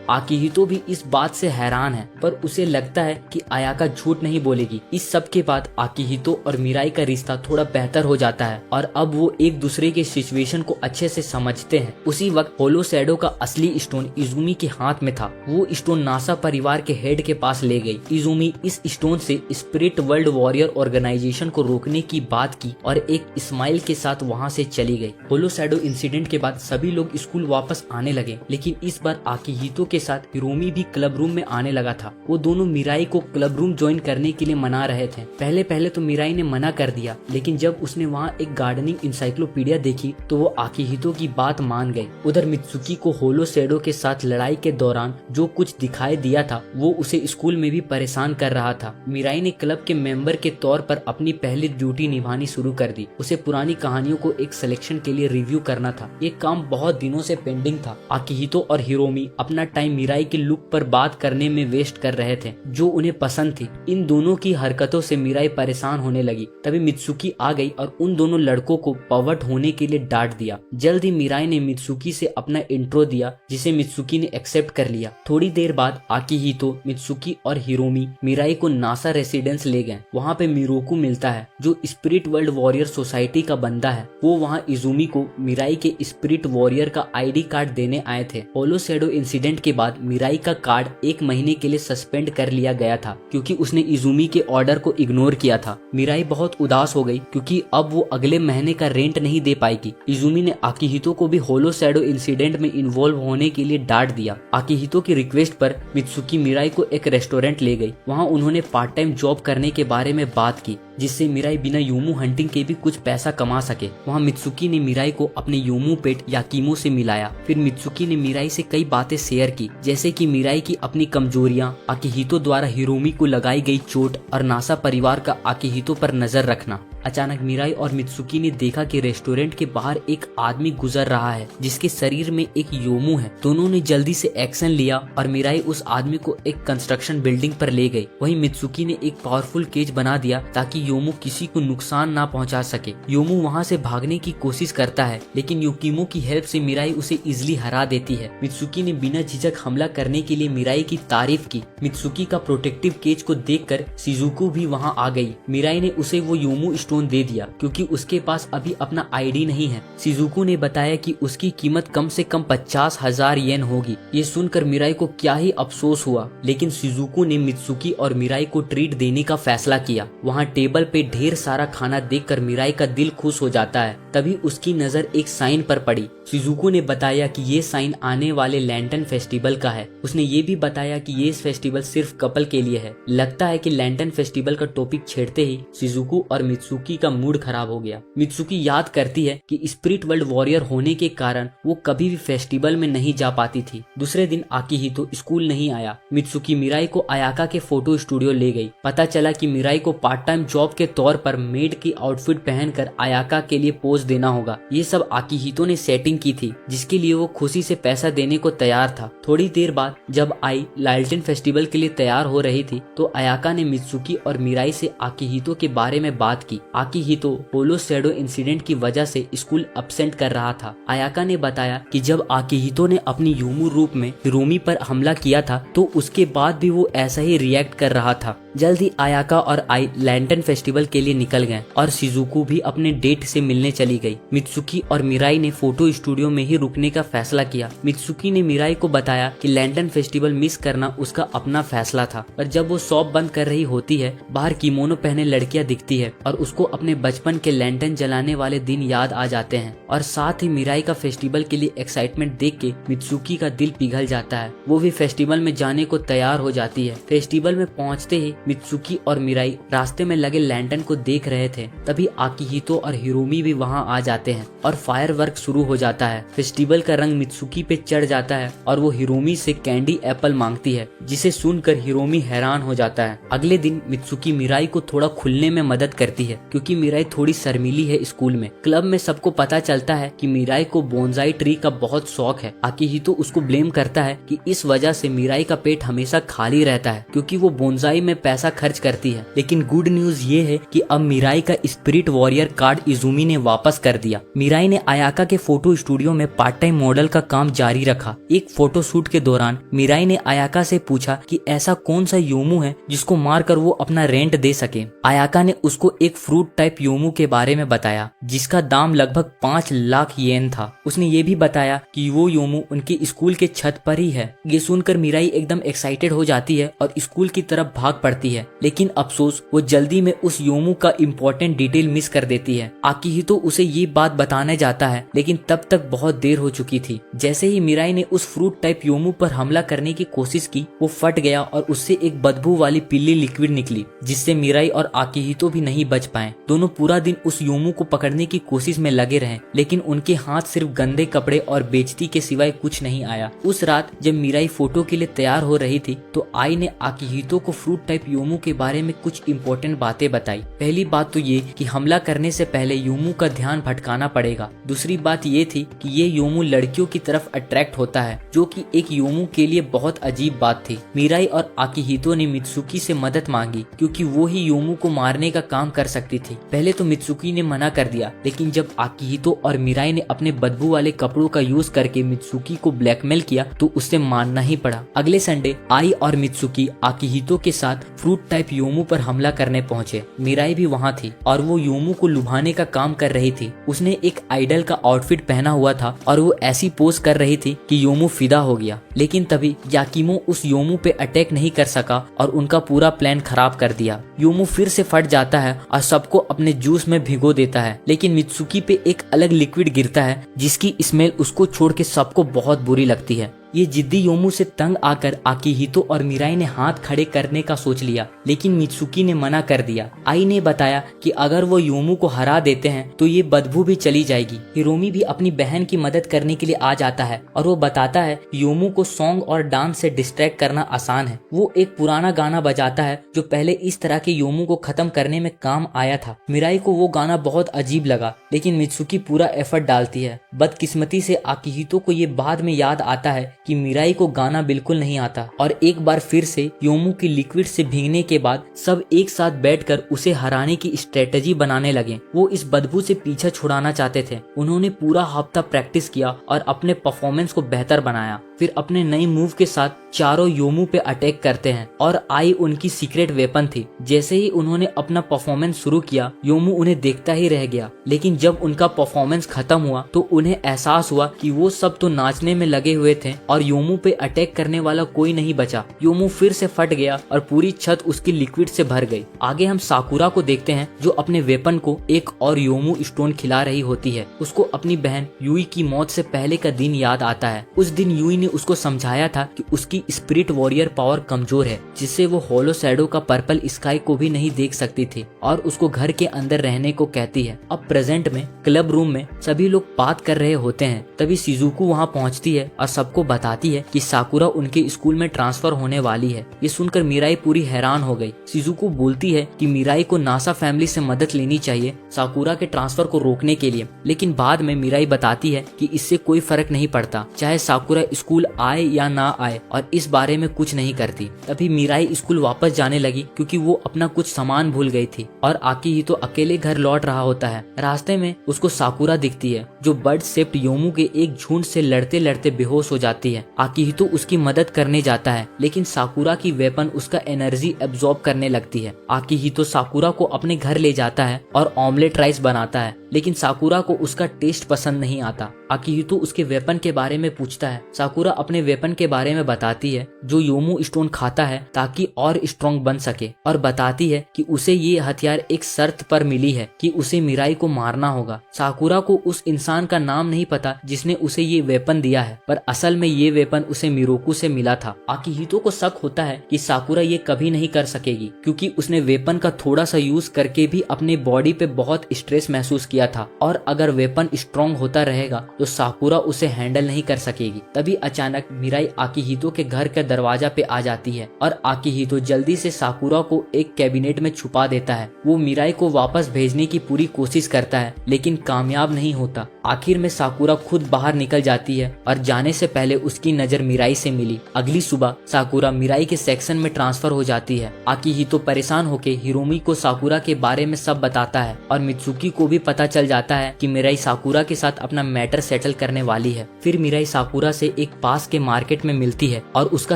आकिहितो भी इस बात से हैरान है, पर उसे लगता है कि आयाका झूठ नहीं बोलेगी। इस सब के बाद आकिहितो और मिराई का रिश्ता थोड़ा बेहतर हो जाता है और अब वो एक दूसरे के सिचुएशन को अच्छे से समझते हैं। उसी वक्त होलो शैडो का असली स्टोन इजुमी के हाथ में था। वो स्टोन नासा परिवार के हेड के पास ले गई। इजुमी इस स्टोन से स्पिरिट वर्ल्ड वॉरियर ऑर्गेनाइजेशन को रोकने की बात की और एक स्माइल के साथ वहाँ से चली गई। होलो शैडो इंसिडेंट के बाद सभी लोग स्कूल वापस आने लगे, लेकिन इस बार आकिहितो के साथ हिरोमी भी क्लब रूम में आने लगा था। वो दोनों मिराई को क्लब रूम ज्वाइन करने के लिए मना रहे थे। पहले तो मिराई ने मना कर दिया, लेकिन जब उसने वहाँ एक गार्डनिंग इंसाइक्लोपीडिया देखी तो वो आकिहितो की बात मान गई। उधर मित्सुकी को होलो शैडो के साथ लड़ाई के दौरान जो कुछ दिखाई दिया था वो उसे स्कूल में भी परेशान कर रहा था। मिराई ने क्लब के मेंबर के तौर पर अपनी पहली ड्यूटी निभानी शुरू कर दी। उसे पुरानी कहानियों को एक सिलेक्शन के लिए रिव्यू करना था। ये काम बहुत दिनों से पेंडिंग था। आकिहितो और हिरोमी अपना टाइम मिराई के लुक पर बात करने में वेस्ट कर रहे थे जो उन्हें पसंद थी। इन दोनों की हरकतों से मिराई परेशान होने लगी। तभी मित्सुकी आ गई और उन दोनों लड़कों को पवट होने के लिए डांट दिया। जल्द ही मिराई ने मित्सुकी से अपना इंट्रो दिया, जिसे मित्सुकी ने एक्सेप्ट कर लिया। थोड़ी देर बाद आकिहितो, मित्सुकी और हिरोमी मिराई को नासा रेसिडेंस ले गए। वहाँ पे मिरोकू मिलता है जो स्पिरिट वर्ल्ड वॉरियर सोसाइटी का बंदा है। वो वहाँ इजुमी को मिराई के स्पिरिट वॉरियर का आईडी कार्ड देने आए थे। होलो शैडो इंसिडेंट के बाद मिराई का कार्ड 1 महीने के लिए सस्पेंड कर लिया गया था क्योंकि उसने इजुमी के ऑर्डर को इग्नोर किया था। मिराई बहुत उदास हो गई क्योंकि अब वो अगले महीने का रेंट नहीं दे पाएगी। इजुमी ने आकिहितो को भी होलो शैडो इंसिडेंट में इन्वॉल्व होने के लिए डांट दिया। आकिहितो की रिक्वेस्ट पर मित्सुकी मिराई को एक रेस्टोरेंट ले गई। वहाँ उन्होंने पार्ट टाइम जॉब करने के बारे में बात की जिससे मिराई बिना योमू हंटिंग के भी कुछ पैसा कमा सके। वहाँ मित्सुकी ने मिराई को अपने योमू पेट याकीमो से मिलाया। फिर मित्सुकी ने मिराई से कई बातें शेयर की, जैसे कि मिराई की अपनी कमजोरियां, आकिहितो द्वारा हिरोमी को लगाई गई चोट और नासा परिवार का आकिहितो पर नजर रखना। अचानक मिराई और मित्सुकी ने देखा कि रेस्टोरेंट के बाहर एक आदमी गुजर रहा है जिसके शरीर में एक योमू है। दोनों ने जल्दी से एक्शन लिया और मिराई उस आदमी को एक कंस्ट्रक्शन बिल्डिंग पर ले गई। वहीं मित्सुकी ने एक पावरफुल केज बना दिया ताकि योमू किसी को नुकसान ना पहुंचा सके। योमू वहां से भागने की कोशिश करता है, लेकिन युकीमो की हेल्प से मिराई उसे इजिली हरा देती है। मित्सुकी ने बिना झिझक हमला करने के लिए मिराई की तारीफ की। मित्सुकी का प्रोटेक्टिव केज को देखकर शिजुको भी वहां आ गई। मिराई ने उसे वो योमू स्टोन दे दिया क्योंकि उसके पास अभी अपना आईडी नहीं है। शिजुको ने बताया कि उसकी कीमत कम से कम 50,000 येन होगी। ये सुनकर मिराई को क्या ही अफसोस हुआ, लेकिन शिजुको ने मित्सुकी और मिराई को ट्रीट देने का फैसला किया। वहाँ टेबल पे ढेर सारा खाना देखकर मिराई का दिल खुश हो जाता है। तभी उसकी नजर एक साइन पर पड़ी। शिजुको ने बताया कि ये साइन आने वाले लैंटर्न फेस्टिवल का है। उसने ये भी बताया कि ये फेस्टिवल सिर्फ कपल के लिए है। लगता है कि लैंटर्न फेस्टिवल का टॉपिक छेड़ते ही शिजुको और मित्सुकी का मूड खराब हो गया। मित्सुकी याद करती है कि स्पिरिट वर्ल्ड वॉरियर होने के कारण वो कभी भी फेस्टिवल में नहीं जा पाती थी। दूसरे दिन आकिहितो स्कूल नहीं आया। मित्सुकी मिराई को आयाका के फोटो स्टूडियो ले गई। पता चला कि मिराई को पार्ट टाइम जॉब के तौर पर मेड की आउटफिट पहनकर आयाका के लिए पोज देना होगा। ये सब आकिहितो ने सेटिंग की थी, जिसके लिए वो खुशी से पैसा देने को तैयार था। थोड़ी देर बाद जब आई लाल्टेन फेस्टिवल के लिए तैयार हो रही थी तो आयाका ने मित्सुकी और मिराई से आकिहितो के बारे में बात की। आकिहितो होलो शैडो इंसिडेंट की वजह से स्कूल अब्सेंट कर रहा था। आयाका ने बताया कि जब आकिहितो ने अपनी योमू रूप में हिरोमी पर हमला किया था तो उसके बाद भी वो ऐसा ही रिएक्ट कर रहा था। जल्द ही आयाका और आई लैंटर्न फेस्टिवल के लिए निकल गए और शिजुको भी अपने डेट से मिलने चली गई। मित्सुकी और मिराई ने फोटो स्टूडियो में ही रुकने का फैसला किया। मित्सुकी ने मिराई को बताया कि लैंटर्न फेस्टिवल मिस करना उसका अपना फैसला था। पर जब वो शॉप बंद कर रही होती है, बाहर किमोनो पहने लड़कियां दिखती है और उसको अपने बचपन के लैंटर्न जलाने वाले दिन याद आ जाते हैं। और साथ ही मिराई का फेस्टिवल के लिए एक्साइटमेंट देख के मित्सुकी का दिल पिघल जाता है। वो भी फेस्टिवल में जाने को तैयार हो जाती है। फेस्टिवल में पहुंचते ही मित्सुकी और मिराई रास्ते में लगे लैंटर्न को देख रहे थे, तभी आकिहितो और हिरोमी भी वहाँ आ जाते हैं और फायरवर्क शुरू हो जाता है। फेस्टिवल का रंग मित्सुकी पे चढ़ जाता है और वो हिरोमी से कैंडी एप्पल मांगती है, जिसे सुनकर हिरोमी हैरान हो जाता है। अगले दिन मित्सुकी मिराई को थोड़ा खुलने में मदद करती है, क्योंकि मिराई थोड़ी शर्मीली है। स्कूल में क्लब में सबको पता चलता है कि मिराई को बोनसाई ट्री का बहुत शौक है। आकिहितो उसको ब्लेम करता है कि इस वजह से मिराई का पेट हमेशा खाली रहता है, क्योंकि वो बोनसाई में पैसा खर्च करती है। लेकिन गुड न्यूज ये है कि अब मिराई का स्पिरिट वॉरियर कार्ड इजुमी ने वापस कर दिया। मिराई ने आयाका के फोटो स्टूडियो में पार्ट टाइम मॉडल का काम जारी रखा। एक फोटो शूट के दौरान मिराई ने आयाका से पूछा कि ऐसा कौन सा योमू है जिसको मारकर वो अपना रेंट दे सके। आयाका ने उसको एक फ्रूट टाइप योमू के बारे में बताया, जिसका दाम लगभग 5 लाख येन था। उसने ये भी बताया कि वो योमू उनके स्कूल के छत पर ही है। ये सुनकर मिराई एकदम एक्साइटेड हो जाती है और स्कूल की तरफ भाग पड़ती है, लेकिन अफसोस वो जल्दी में उस योमू का इम्पोर्टेंट डिटेल मिस कर देती है। आकिहितो उसे ये बात बताने जाता है, लेकिन तब तक बहुत देर हो चुकी थी। जैसे ही मिराई ने उस फ्रूट टाइप योमू पर हमला करने की कोशिश की, वो फट गया और उससे एक बदबू वाली पीली लिक्विड निकली, जिससे मिराई और आकिहितो भी नहीं बच पाए। दोनों पूरा दिन उस योमू को पकड़ने की कोशिश में लगे रहे, लेकिन उनके हाथ सिर्फ गंदे कपड़े और बेइज्जती के सिवाय कुछ नहीं आया। उस रात जब मिराई फोटो के लिए तैयार हो रही थी, तो आई ने आकिहितो को फ्रूट टाइप योमू के बारे में कुछ इम्पोर्टेंट बातें बताई। पहली बात तो ये कि हमला करने से पहले योमू का ध्यान भटकाना पड़ेगा। दूसरी बात ये थी कि ये योमू लड़कियों की तरफ अट्रैक्ट होता है, जो कि एक योमू के लिए बहुत अजीब बात थी। मिराई और आकिहितो ने मित्सुकी से मदद मांगी, क्योंकि वो ही योमू को मारने का काम कर सकती थी। पहले तो मित्सुकी ने मना कर दिया, लेकिन जब आकिहितो और मिराई ने अपने बदबू वाले कपड़ों का यूज करके मित्सुकी को ब्लैकमेल किया, तो उसे मानना ही पड़ा। अगले संडे आई और मित्सुकी आकिहितो के साथ फ्रूट टाइप योमू पर हमला करने पहुंचे। मिराई भी वहां थी और वो योमू को लुभाने का काम कर रही थी। उसने एक आइडल का आउटफिट पहना हुआ था और वो ऐसी पोज कर रही थी कि योमू फिदा हो गया। लेकिन तभी याकिमो उस योमू पे अटैक नहीं कर सका और उनका पूरा प्लान खराब कर दिया। योमू फिर से फट जाता है और सबको अपने जूस में भिगो देता है, लेकिन मित्सुकी पे एक अलग लिक्विड गिरता है, जिसकी स्मेल उसको छोड़ के सबको बहुत बुरी लगती है। ये जिद्दी योमू से तंग आकर आकिहितो और मिराई ने हाथ खड़े करने का सोच लिया, लेकिन मित्सुकी ने मना कर दिया। आई ने बताया कि अगर वो योमू को हरा देते हैं तो ये बदबू भी चली जाएगी। हिरोमी भी अपनी बहन की मदद करने के लिए आ जाता है और वो बताता है योमू को सॉन्ग और डांस से डिस्ट्रैक्ट करना आसान है। वो एक पुराना गाना बजाता है जो पहले इस तरह के योमू को खत्म करने में काम आया था। मिराई को वो गाना बहुत अजीब लगा, लेकिन मित्सुकी पूरा एफर्ट डालती है। बदकिस्मती से आकिहितो को ये बाद में याद आता है कि मिराई को गाना बिल्कुल नहीं आता और एक बार फिर से योमू की लिक्विड से भीगने के बाद सब एक साथ बैठकर उसे हराने की स्ट्रेटजी बनाने लगे। वो इस बदबू से पीछा छुड़ाना चाहते थे। उन्होंने पूरा हफ्ता प्रैक्टिस किया और अपने परफॉर्मेंस को बेहतर बनाया। फिर अपने नए मूव के साथ चारों योमू पे अटैक करते हैं और आई उनकी सीक्रेट वेपन थी। जैसे ही उन्होंने अपना परफॉर्मेंस शुरू किया, योमू उन्हें देखता ही रह गया। लेकिन जब उनका परफॉर्मेंस खत्म हुआ तो उन्हें एहसास हुआ कि वो सब तो नाचने में लगे हुए थे और योमू पे अटैक करने वाला कोई नहीं बचा। योमू फिर से फट गया और पूरी छत उसकी लिक्विड से भर गई। आगे हम साकुरा को देखते हैं, जो अपने वेपन को एक और योमू स्टोन खिला रही होती है। उसको अपनी बहन यूई की मौत से पहले का दिन याद आता है। उस दिन यूई ने उसको समझाया था कि उसकी स्पिरिट वॉरियर पावर कमजोर है, जिससे वो होलो शैडो का पर्पल स्काई को भी नहीं देख सकती थी और उसको घर के अंदर रहने को कहती है। अब प्रेजेंट में क्लब रूम में सभी लोग बात कर रहे होते हैं। तभी शिजुको वहाँ पहुँचती है और सबको बताती है कि साकुरा उनके स्कूल में ट्रांसफर होने वाली है। ये सुनकर मिराई पूरी हैरान हो गई। शिजुको बोलती है कि मिराई को नासा फैमिली से मदद लेनी चाहिए साकुरा के ट्रांसफर को रोकने के लिए, लेकिन बाद में मिराई बताती है कि इससे कोई फर्क नहीं पड़ता, चाहे साकुरा स्कूल आए या ना आए, और इस बारे में कुछ नहीं करती। तभी मिराई स्कूल वापस जाने लगी क्योंकि वो अपना कुछ सामान भूल गई थी और आकिहितो अकेले घर लौट रहा होता है। रास्ते में उसको साकुरा दिखती है, जो बर्ड शेप्ड योमू के एक झुंड से लड़ते लड़ते बेहोश हो जाती है। आकिहितो उसकी मदद करने जाता है, लेकिन साकुरा की वेपन उसका एनर्जी एब्जॉर्ब करने लगती है। आकिहितो साकुरा को अपने घर ले जाता है और ऑमलेट राइस बनाता है, लेकिन साकुरा को उसका टेस्ट पसंद नहीं आता। आकिहितो उसके वेपन के बारे में पूछता है। साकुरा अपने वेपन के बारे में बताती है जो योमू स्टोन खाता है ताकि और स्ट्रॉन्ग बन सके, और बताती है कि उसे ये हथियार एक शर्त पर मिली है कि उसे मिराई को मारना होगा। साकुरा को उस इंसान का नाम नहीं पता जिसने उसे ये वेपन दिया है, पर असल में ये वेपन उसे मिरोकू से मिला था। आकिहितो को शक होता है कि साकुरा ये कभी नहीं कर सकेगी क्योंकि उसने वेपन का थोड़ा सा यूज करके भी अपने बॉडी पे बहुत स्ट्रेस महसूस किया था, और अगर वेपन स्ट्रॉन्ग होता रहेगा तो साकुरा उसे हैंडल नहीं कर सकेगी। तभी अचानक मिराई आकिहितो के घर के दरवाजा पे आ जाती है और आकिहितो जल्दी से साकुरा को एक कैबिनेट में छुपा देता है। वो मिराई को वापस भेजने की पूरी कोशिश करता है लेकिन कामयाब नहीं होता। आखिर में साकुरा खुद बाहर निकल जाती है और जाने से पहले उसकी नजर मिराई से मिली। अगली सुबह साकुरा मिराई के सेक्शन में ट्रांसफर हो जाती है। आकिहितो परेशान होकर हिरोमी को साकुरा के बारे में सब बताता है और मित्सुकी को भी पता चल जाता है कि मिराई साकुरा के साथ अपना मैटर सेटल करने वाली है। फिर मिराई साकुरा से एक पास के मार्केट में मिलती है और उसका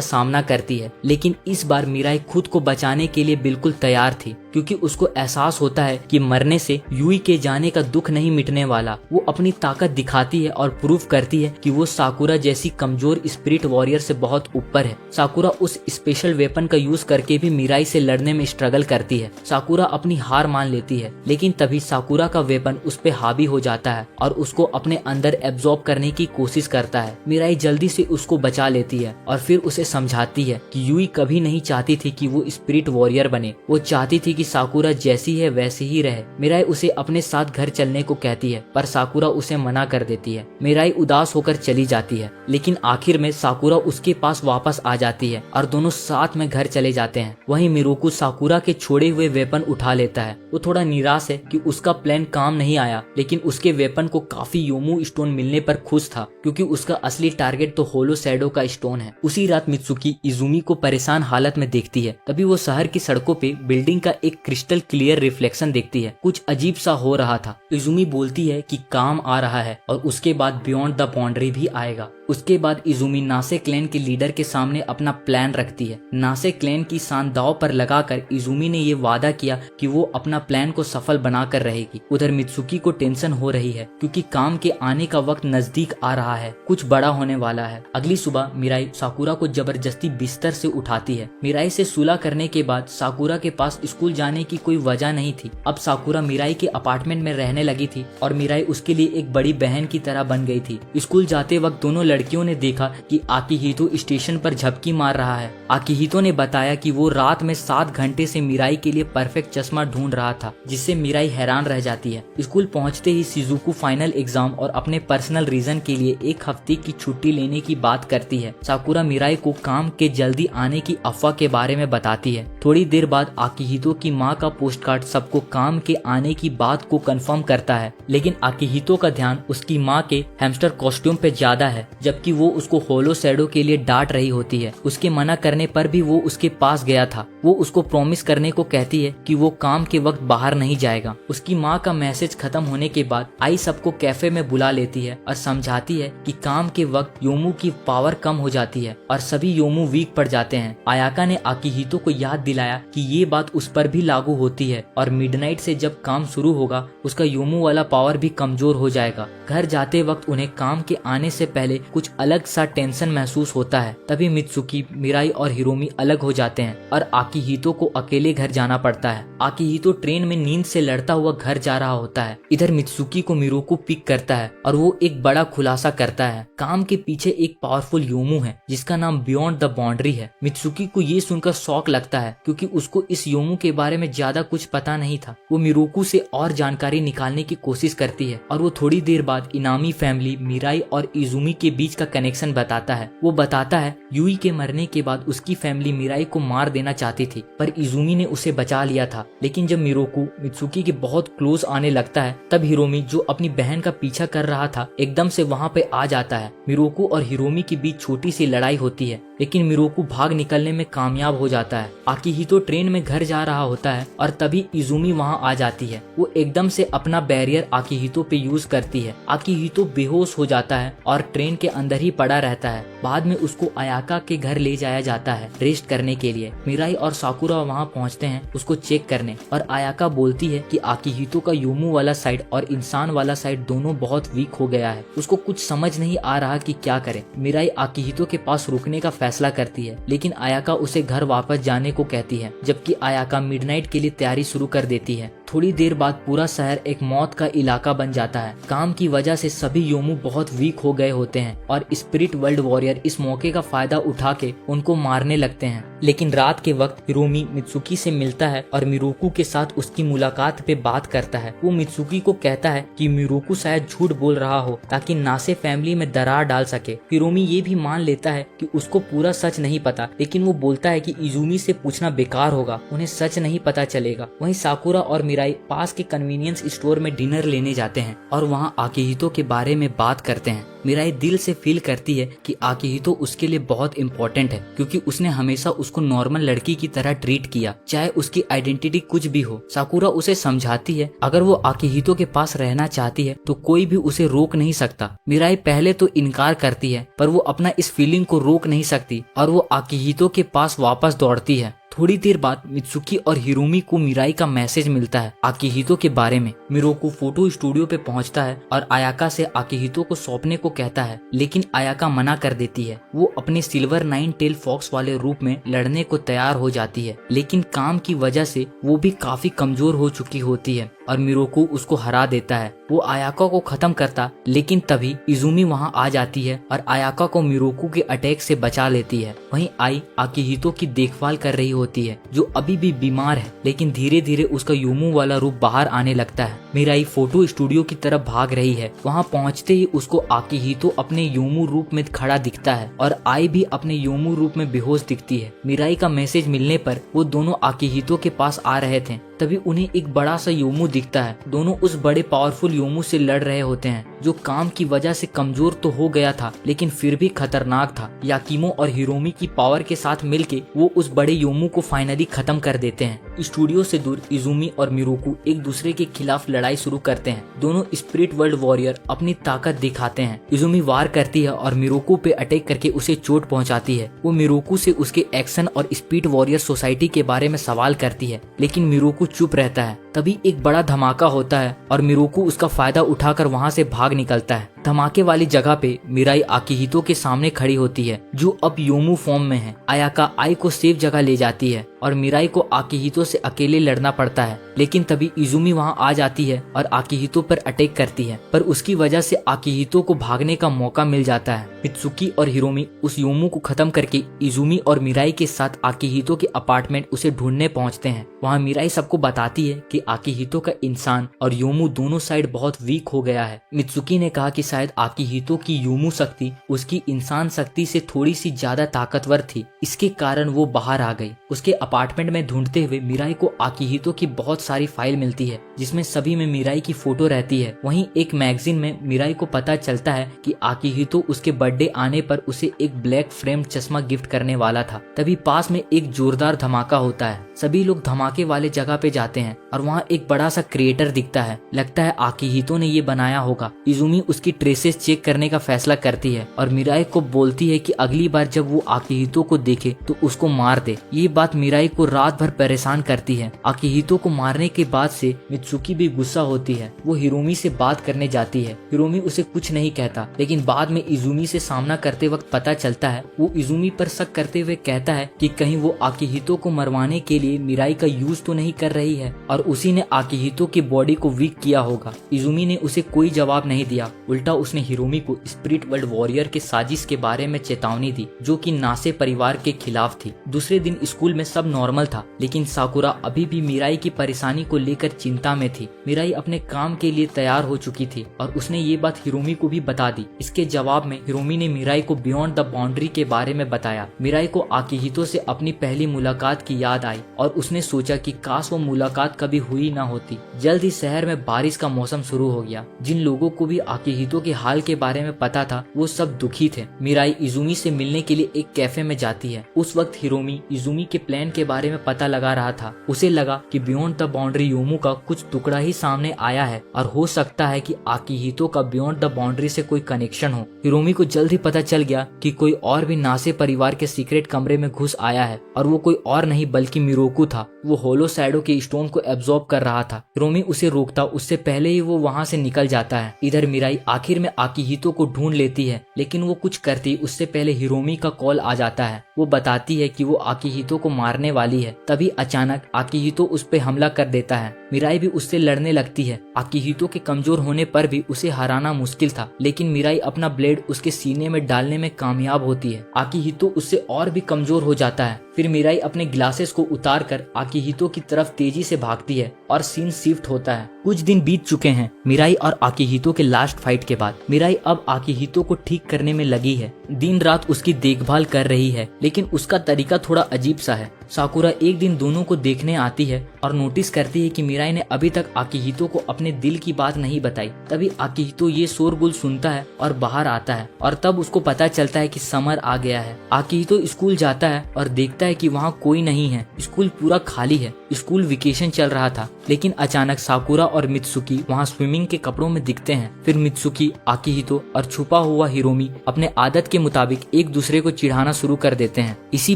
सामना करती है, लेकिन इस बार मिराई खुद को बचाने के लिए बिल्कुल तैयार थी क्योंकि उसको एहसास होता है कि मरने से यूई के जाने का दुख नहीं मिटने वाला। वो अपनी ताकत दिखाती है और प्रूव करती है कि वो साकुरा जैसी कमजोर स्पिरिट वॉरियर से बहुत ऊपर है। साकुरा उस स्पेशल वेपन का यूज करके भी मिराई से लड़ने में स्ट्रगल करती है। साकुरा अपनी हार मान लेती है, लेकिन तभी साकुरा का वेपन उस पे हावी हो जाता है और उसको अपने अंदर एब्जॉर्ब करने की कोशिश करता है। मिराई जल्दी से उसको बचा लेती है और फिर उसे समझाती है कि यूई कभी नहीं चाहती थी कि वो स्पिरिट वॉरियर बने। वो चाहती थी कि साकुरा जैसी है वैसी ही रहे। मिराई उसे अपने साथ घर चलने को कहती है पर साकुरा उसे मना कर देती है। मिराई उदास होकर चली जाती है, लेकिन आखिर में साकुरा उसके पास वापस आ जाती है और दोनों साथ में घर चले जाते हैं। वहीं मिरोकू साकुरा के छोड़े हुए वेपन उठा लेता है। वो थोड़ा निराश है कि उसका प्लान काम नहीं आया, लेकिन उसके वेपन को काफी योमू स्टोन मिलने पर खुश था क्योंकि उसका असली टारगेट तो होलो शैडो का स्टोन है। उसी रात मित्सुकी इजुमी को परेशान हालत में देखती है। तभी वो शहर की सड़कों पे बिल्डिंग का एक क्रिस्टल क्लियर रिफ्लेक्शन देखती है। कुछ अजीब सा हो रहा था। इजुमी बोलती है कि काम आ रहा है और उसके बाद बियॉन्ड द बाउंड्री भी आएगा। उसके बाद इजुमी नासे क्लैन के लीडर के सामने अपना प्लान रखती है। नासे क्लैन की शान दांव पर लगाकर इजुमी ने ये वादा किया कि वो अपना प्लान को सफल बनाकर रहेगी। उधर मित्सुकी को टेंशन हो रही है क्योंकि काम के आने का वक्त नजदीक आ रहा है, कुछ बड़ा होने वाला है। अगली सुबह मिराई साकुरा को जबरदस्ती बिस्तर से उठाती है। मिराई से सुलह करने के बाद साकुरा के पास स्कूल जाने की कोई वजह नहीं थी। अब साकुरा मिराई के अपार्टमेंट में रहने लगी थी और मिराई उसके लिए एक बड़ी बहन की तरह बन गई थी। स्कूल जाते वक्त दोनों लड़कियों ने देखा कि आकिहितो स्टेशन पर झपकी मार रहा है। आकिहितो ने बताया कि वो रात में 7 घंटे से मिराई के लिए परफेक्ट चश्मा ढूंढ रहा था, जिससे मिराई हैरान रह जाती है। स्कूल पहुंचते ही शिजुको फाइनल एग्जाम और अपने पर्सनल रीजन के लिए 1 हफ्ते की छुट्टी लेने की बात करती है। साकुरा मिराई को काम के जल्दी आने की अफवाह के बारे में बताती है। थोड़ी देर बाद आकिहितो की माँ का पोस्टकार्ड सबको काम के आने की बात को कंफर्म करता है, लेकिन आकिहितो का ध्यान उसकी माँ के हैमस्टर कॉस्ट्यूम पे ज्यादा है, जबकि वो उसको होलो शैडो के लिए डांट रही होती है। उसके मना करने पर भी वो उसके पास गया था। वो उसको प्रॉमिस करने को कहती है कि वो काम के वक्त बाहर नहीं जाएगा। उसकी माँ का मैसेज खत्म होने के बाद आई सबको कैफे में बुला लेती है और समझाती है कि काम के वक्त योमू की पावर कम हो जाती है और सभी योमू वीक पड़ जाते हैं। आयाका ने आकिहितो को याद दिलाया कि ये बात उस पर भी लागू होती है और मिडनाइट से जब काम शुरू होगा उसका योमू वाला पावर भी कमजोर हो जाएगा। घर जाते वक्त उन्हें काम के आने से पहले कुछ अलग सा टेंशन महसूस होता है। तभी मित्सुकी, मिराई और हिरोमी अलग हो जाते हैं और आकिहितो को अकेले घर जाना पड़ता है। आकिहितो ट्रेन में नींद से लड़ता हुआ घर जा रहा होता है। इधर मित्सुकी को मिरोकू पिक करता है और वो एक बड़ा खुलासा करता है। काम के पीछे एक पावरफुल योमू है जिसका नाम बियॉन्ड द बाउंड्री है। मित्सुकी को ये सुनकर शौक लगता है क्योंकि उसको इस योमू के बारे में ज्यादा कुछ पता नहीं था। वो मिरोकू से और जानकारी निकालने की कोशिश करती है और वो थोड़ी देर बाद इनामी फैमिली, मिराई और इजुमी के बीच का कनेक्शन बताता है। वो बताता है यूई के मरने के बाद उसकी फैमिली मिराई को मार देना चाहती थी, पर इजुमी ने उसे बचा लिया था। लेकिन जब मिरोकू मित्सुकी के बहुत क्लोज आने लगता है तब हिरोमी, जो अपनी बहन का पीछा कर रहा था, एकदम से वहाँ पे आ जाता है। मिरोकू और हिरोमी के बीच छोटी सी लड़ाई होती है, लेकिन मिरोकू भाग निकलने में कामयाब हो जाता है। आकिहितो ट्रेन में घर जा रहा होता है और तभी इजुमी वहाँ आ जाती है। वो एकदम से अपना बैरियर आकिहितो पे यूज करती है। आकिहितो बेहोश हो जाता है और ट्रेन के अंदर ही पड़ा रहता है। बाद में उसको आयाका के घर ले जाया जाता है रेस्ट करने के लिए। मिराई और साकुरा वहाँ पहुँचते हैं उसको चेक करने, और आयाका बोलती है कि आकिहितो का योमू वाला साइड और इंसान वाला साइड दोनों बहुत वीक हो गया है, उसको कुछ समझ नहीं आ रहा कि क्या करे। मिराई आकिहितो के पास रुकने का फैसला करती है, लेकिन आयाका उसे घर वापस जाने को कहती है, जबकि आयाका मिडनाइट के लिए तैयारी शुरू कर देती है। थोड़ी देर बाद पूरा शहर एक मौत का इलाका बन जाता है। काम की वजह से सभी योमू बहुत वीक हो गए होते हैं और स्पिरिट वर्ल्ड वॉरियर इस मौके का फायदा उठा के उनको मारने लगते हैं। लेकिन रात के वक्त हिरोमी मित्सुकी से मिलता है और मिरोकू के साथ उसकी मुलाकात पे बात करता है। वो मित्सुकी को कहता है कि मिरोकू शायद झूठ बोल रहा हो ताकि नासे फैमिली में दरार डाल सके। हिरोमी ये भी मान लेता है कि उसको पूरा सच नहीं पता, लेकिन वो बोलता है कि इजुमी से पूछना बेकार होगा, उन्हें सच नहीं पता चलेगा। वहीं साकुरा और मिराई पास के कन्वीनियंस स्टोर में डिनर लेने जाते हैं और वहाँ आकिहितो के बारे में बात करते हैं। मिराई दिल से फील करती है कि आकिहितो उसके लिए बहुत इम्पोर्टेंट है, क्योंकि उसने हमेशा उसको नॉर्मल लड़की की तरह ट्रीट किया, चाहे उसकी आइडेंटिटी कुछ भी हो। साकुरा उसे समझाती है अगर वो आकिहितो के पास रहना चाहती है तो कोई भी उसे रोक नहीं सकता। मिराई पहले तो इनकार करती है, पर वो अपना इस फीलिंग को रोक नहीं सकती और वो आकिहितो के पास वापस दौड़ती है। थोड़ी देर बाद मित्सुकी और हिरोमी को मिराई का मैसेज मिलता है आकिहितो के बारे में। मिरोकू फोटो स्टूडियो पे पहुंचता है और आयाका से आकिहितो को सौंपने को कहता है, लेकिन आयाका मना कर देती है। वो अपने सिल्वर 9 टेल फॉक्स वाले रूप में लड़ने को तैयार हो जाती है, लेकिन काम की वजह से वो भी काफी कमजोर हो चुकी होती है और मिरोकू उसको हरा देता है। वो आयाका को खत्म करता, लेकिन तभी इजुमी वहाँ आ जाती है और आयाका को मिरोकू के अटैक से बचा लेती है। वहीं आई आकिहितो की देखभाल कर रही होती है, जो अभी भी बीमार है, लेकिन धीरे धीरे उसका योमू वाला रूप बाहर आने लगता है। मिराई फोटो स्टूडियो की तरफ भाग रही है। वहाँ पहुँचते ही उसको आकिहितो अपने योमू रूप में खड़ा दिखता है और आई भी अपने योमू रूप में बेहोश दिखती है। मिराई का मैसेज मिलने पर वो दोनों आकिहितो के पास आ रहे थे, तभी उन्हें एक बड़ा सा योमू दिखता है। दोनों उस बड़े पावरफुल योमू से लड़ रहे होते हैं, जो काम की वजह से कमजोर तो हो गया था, लेकिन फिर भी खतरनाक था। याकिमो और हिरोमी की पावर के साथ मिलके वो उस बड़े योमू को फाइनली खत्म कर देते हैं। स्टूडियो से दूर इजुमी और मिरोकू एक दूसरे के खिलाफ लड़ाई शुरू करते हैं। दोनों स्पिरिट वर्ल्ड वॉरियर अपनी ताकत दिखाते हैं। इजुमी वार करती है और मिरोकू पे अटैक करके उसे चोट पहुंचाती है। वो मिरोकू से उसके एक्शन और स्पिरिट वॉरियर सोसाइटी के बारे में सवाल करती है, लेकिन मिरोकू चुप रहता है। तभी एक बड़ा धमाका होता है और मिरोकू उसका फायदा उठाकर वहाँ से भाग निकलता है। धमाके वाली जगह पे मिराई आकिहितो के सामने खड़ी होती है, जो अब योमू फॉर्म में है। आयाका आई को सेफ जगह ले जाती है और मिराई को आकिहितो से अकेले लड़ना पड़ता है, लेकिन तभी इजुमी वहाँ आ जाती है और आकिहितो पर अटैक करती है, पर उसकी वजह से आकिहितो को भागने का मौका मिल जाता है। मित्सुकी और हिरोमी उस योमू को खत्म करके इजुमी और मिराई के साथ आकिहितो के अपार्टमेंट उसे ढूंढने पहुँचते हैं। वहाँ मिराई सबको बताती है कि आकिहितो का इंसान और योमू दोनों साइड बहुत वीक हो गया है। मित्सुकी ने कहा कि शायद आकिहितो की योमू शक्ति उसकी इंसान शक्ति से थोड़ी सी ज्यादा ताकतवर थी, इसके कारण वो बाहर आ गई। उसके अपार्टमेंट में ढूंढते हुए मिराई को आकिहितो की बहुत सारी फाइल मिलती है, जिसमें सभी में मिराई की फोटो रहती है। वहीं एक मैगजीन में मिराई को पता चलता है कि आकिहितो उसके बर्थडे आने पर उसे एक ब्लैक फ्रेम चश्मा गिफ्ट करने वाला था। तभी पास में एक जोरदार धमाका होता है। सभी लोग धमाके वाले जगह पे जाते हैं और वहाँ एक बड़ा सा क्रिएटर दिखता है। लगता है आकिहितो ने ये बनाया होगा। इजुमी उसकी ट्रेसेस चेक करने का फैसला करती है और मिराई को बोलती है कि अगली बार जब वो आकिहितो को देखे तो उसको मार दे। ये बात मिराई को रात भर परेशान करती है। आकिहितो को मारने के बाद से मित्सुकी भी गुस्सा होती है। वो हिरोमी से बात करने जाती है। हिरोमी उसे कुछ नहीं कहता, लेकिन बाद में इजुमी से सामना करते वक्त पता चलता है। वो इजुमी पर शक करते हुए कहता है कि कहीं वो आकिहितो को मरवाने के लिए मिराई का यूज तो नहीं कर रही है और उसी ने आकिहितो की बॉडी को वीक किया होगा। इजुमी ने उसे कोई जवाब नहीं दिया, उल्टा उसने हिरोमी को स्पिरिट वर्ल्ड वॉरियर के साजिश के बारे में चेतावनी दी, जो कि नासे परिवार के खिलाफ थी। दूसरे दिन स्कूल में सब नॉर्मल था, लेकिन साकुरा अभी भी मिराई की परेशानी को लेकर चिंता में थी। मिराई अपने काम के लिए तैयार हो चुकी थी और उसने ये बात हिरोमी को भी बता दी। इसके जवाब में हिरोमी ने मिराई को बियॉन्ड द बाउंड्री के बारे में बताया। मिराई को आकिहितो से अपनी पहली मुलाकात की याद आई और उसने सोचा कि काश वो मुलाकात कभी हुई ना होती। जल्द ही शहर में बारिश का मौसम शुरू हो गया। जिन लोगों को भी आकिहितो के हाल के बारे में पता था वो सब दुखी थे। मिराई इजुमी से मिलने के लिए एक कैफे में जाती है। उस वक्त हिरोमी इजुमी के प्लान के बारे में पता लगा रहा था। उसे लगा कि बियॉन्ड द बाउंड्री योमू का कुछ टुकड़ा ही सामने आया है और हो सकता है कि आकिहितो का बियॉन्ड द बाउंड्री से कोई कनेक्शन हो। हिरोमी को जल्द ही पता चल गया कि कोई और भी नासे परिवार के सीक्रेट कमरे में घुस आया है और वो कोई और नहीं बल्कि मिरोकू था। वो होलो शैडो के स्टोन को एब्जॉर्ब कर रहा था। हिरोमी उसे रोकता उससे पहले ही वो वहाँ से निकल जाता है। इधर मिराई आखिर में आकिहितो को ढूंढ लेती है, लेकिन वो कुछ करती उससे पहले हिरोमी का कॉल आ जाता है। वो बताती है कि वो आकिहितो को मारने वाली है। तभी अचानक आकिहितो उस पे हमला कर देता है। मिराई भी उससे लड़ने लगती है। आकिहितो के कमजोर होने पर भी उसे हराना मुश्किल था, लेकिन मिराई अपना ब्लेड उसके सीने में डालने में कामयाब होती है। आकिहितो उससे और भी कमजोर हो जाता है। फिर मिराई अपने ग्लासेस को उतार कर आकिहितो की तरफ तेजी से भागती है और सीन शिफ्ट होता है। कुछ दिन बीत चुके हैं मिराई और आकिहितो के लास्ट फाइट के बाद। मिराई अब आकिहितो को ठीक करने में लगी है। दिन रात उसकी देखभाल कर रही है, लेकिन उसका तरीका थोड़ा अजीब सा है। साकुरा एक दिन दोनों को देखने आती है और नोटिस करती है कि मिराई ने अभी तक आकिहितो को अपने दिल की बात नहीं बताई। तभी आकिहितो ये शोरगुल सुनता है और बाहर आता है और तब उसको पता चलता है कि समर आ गया है। आकिहितो स्कूल जाता है और देखता है कि वहाँ कोई नहीं है। स्कूल पूरा खाली है। स्कूल वेकेशन चल रहा था, लेकिन अचानक साकुरा और मित्सुकी वहाँ स्विमिंग के कपड़ों में दिखते हैं। फिर मित्सुकी, आकिहितो और छुपा हुआ हिरोमी अपने आदत के मुताबिक एक दूसरे को चिढ़ाना शुरू कर देते हैं। इसी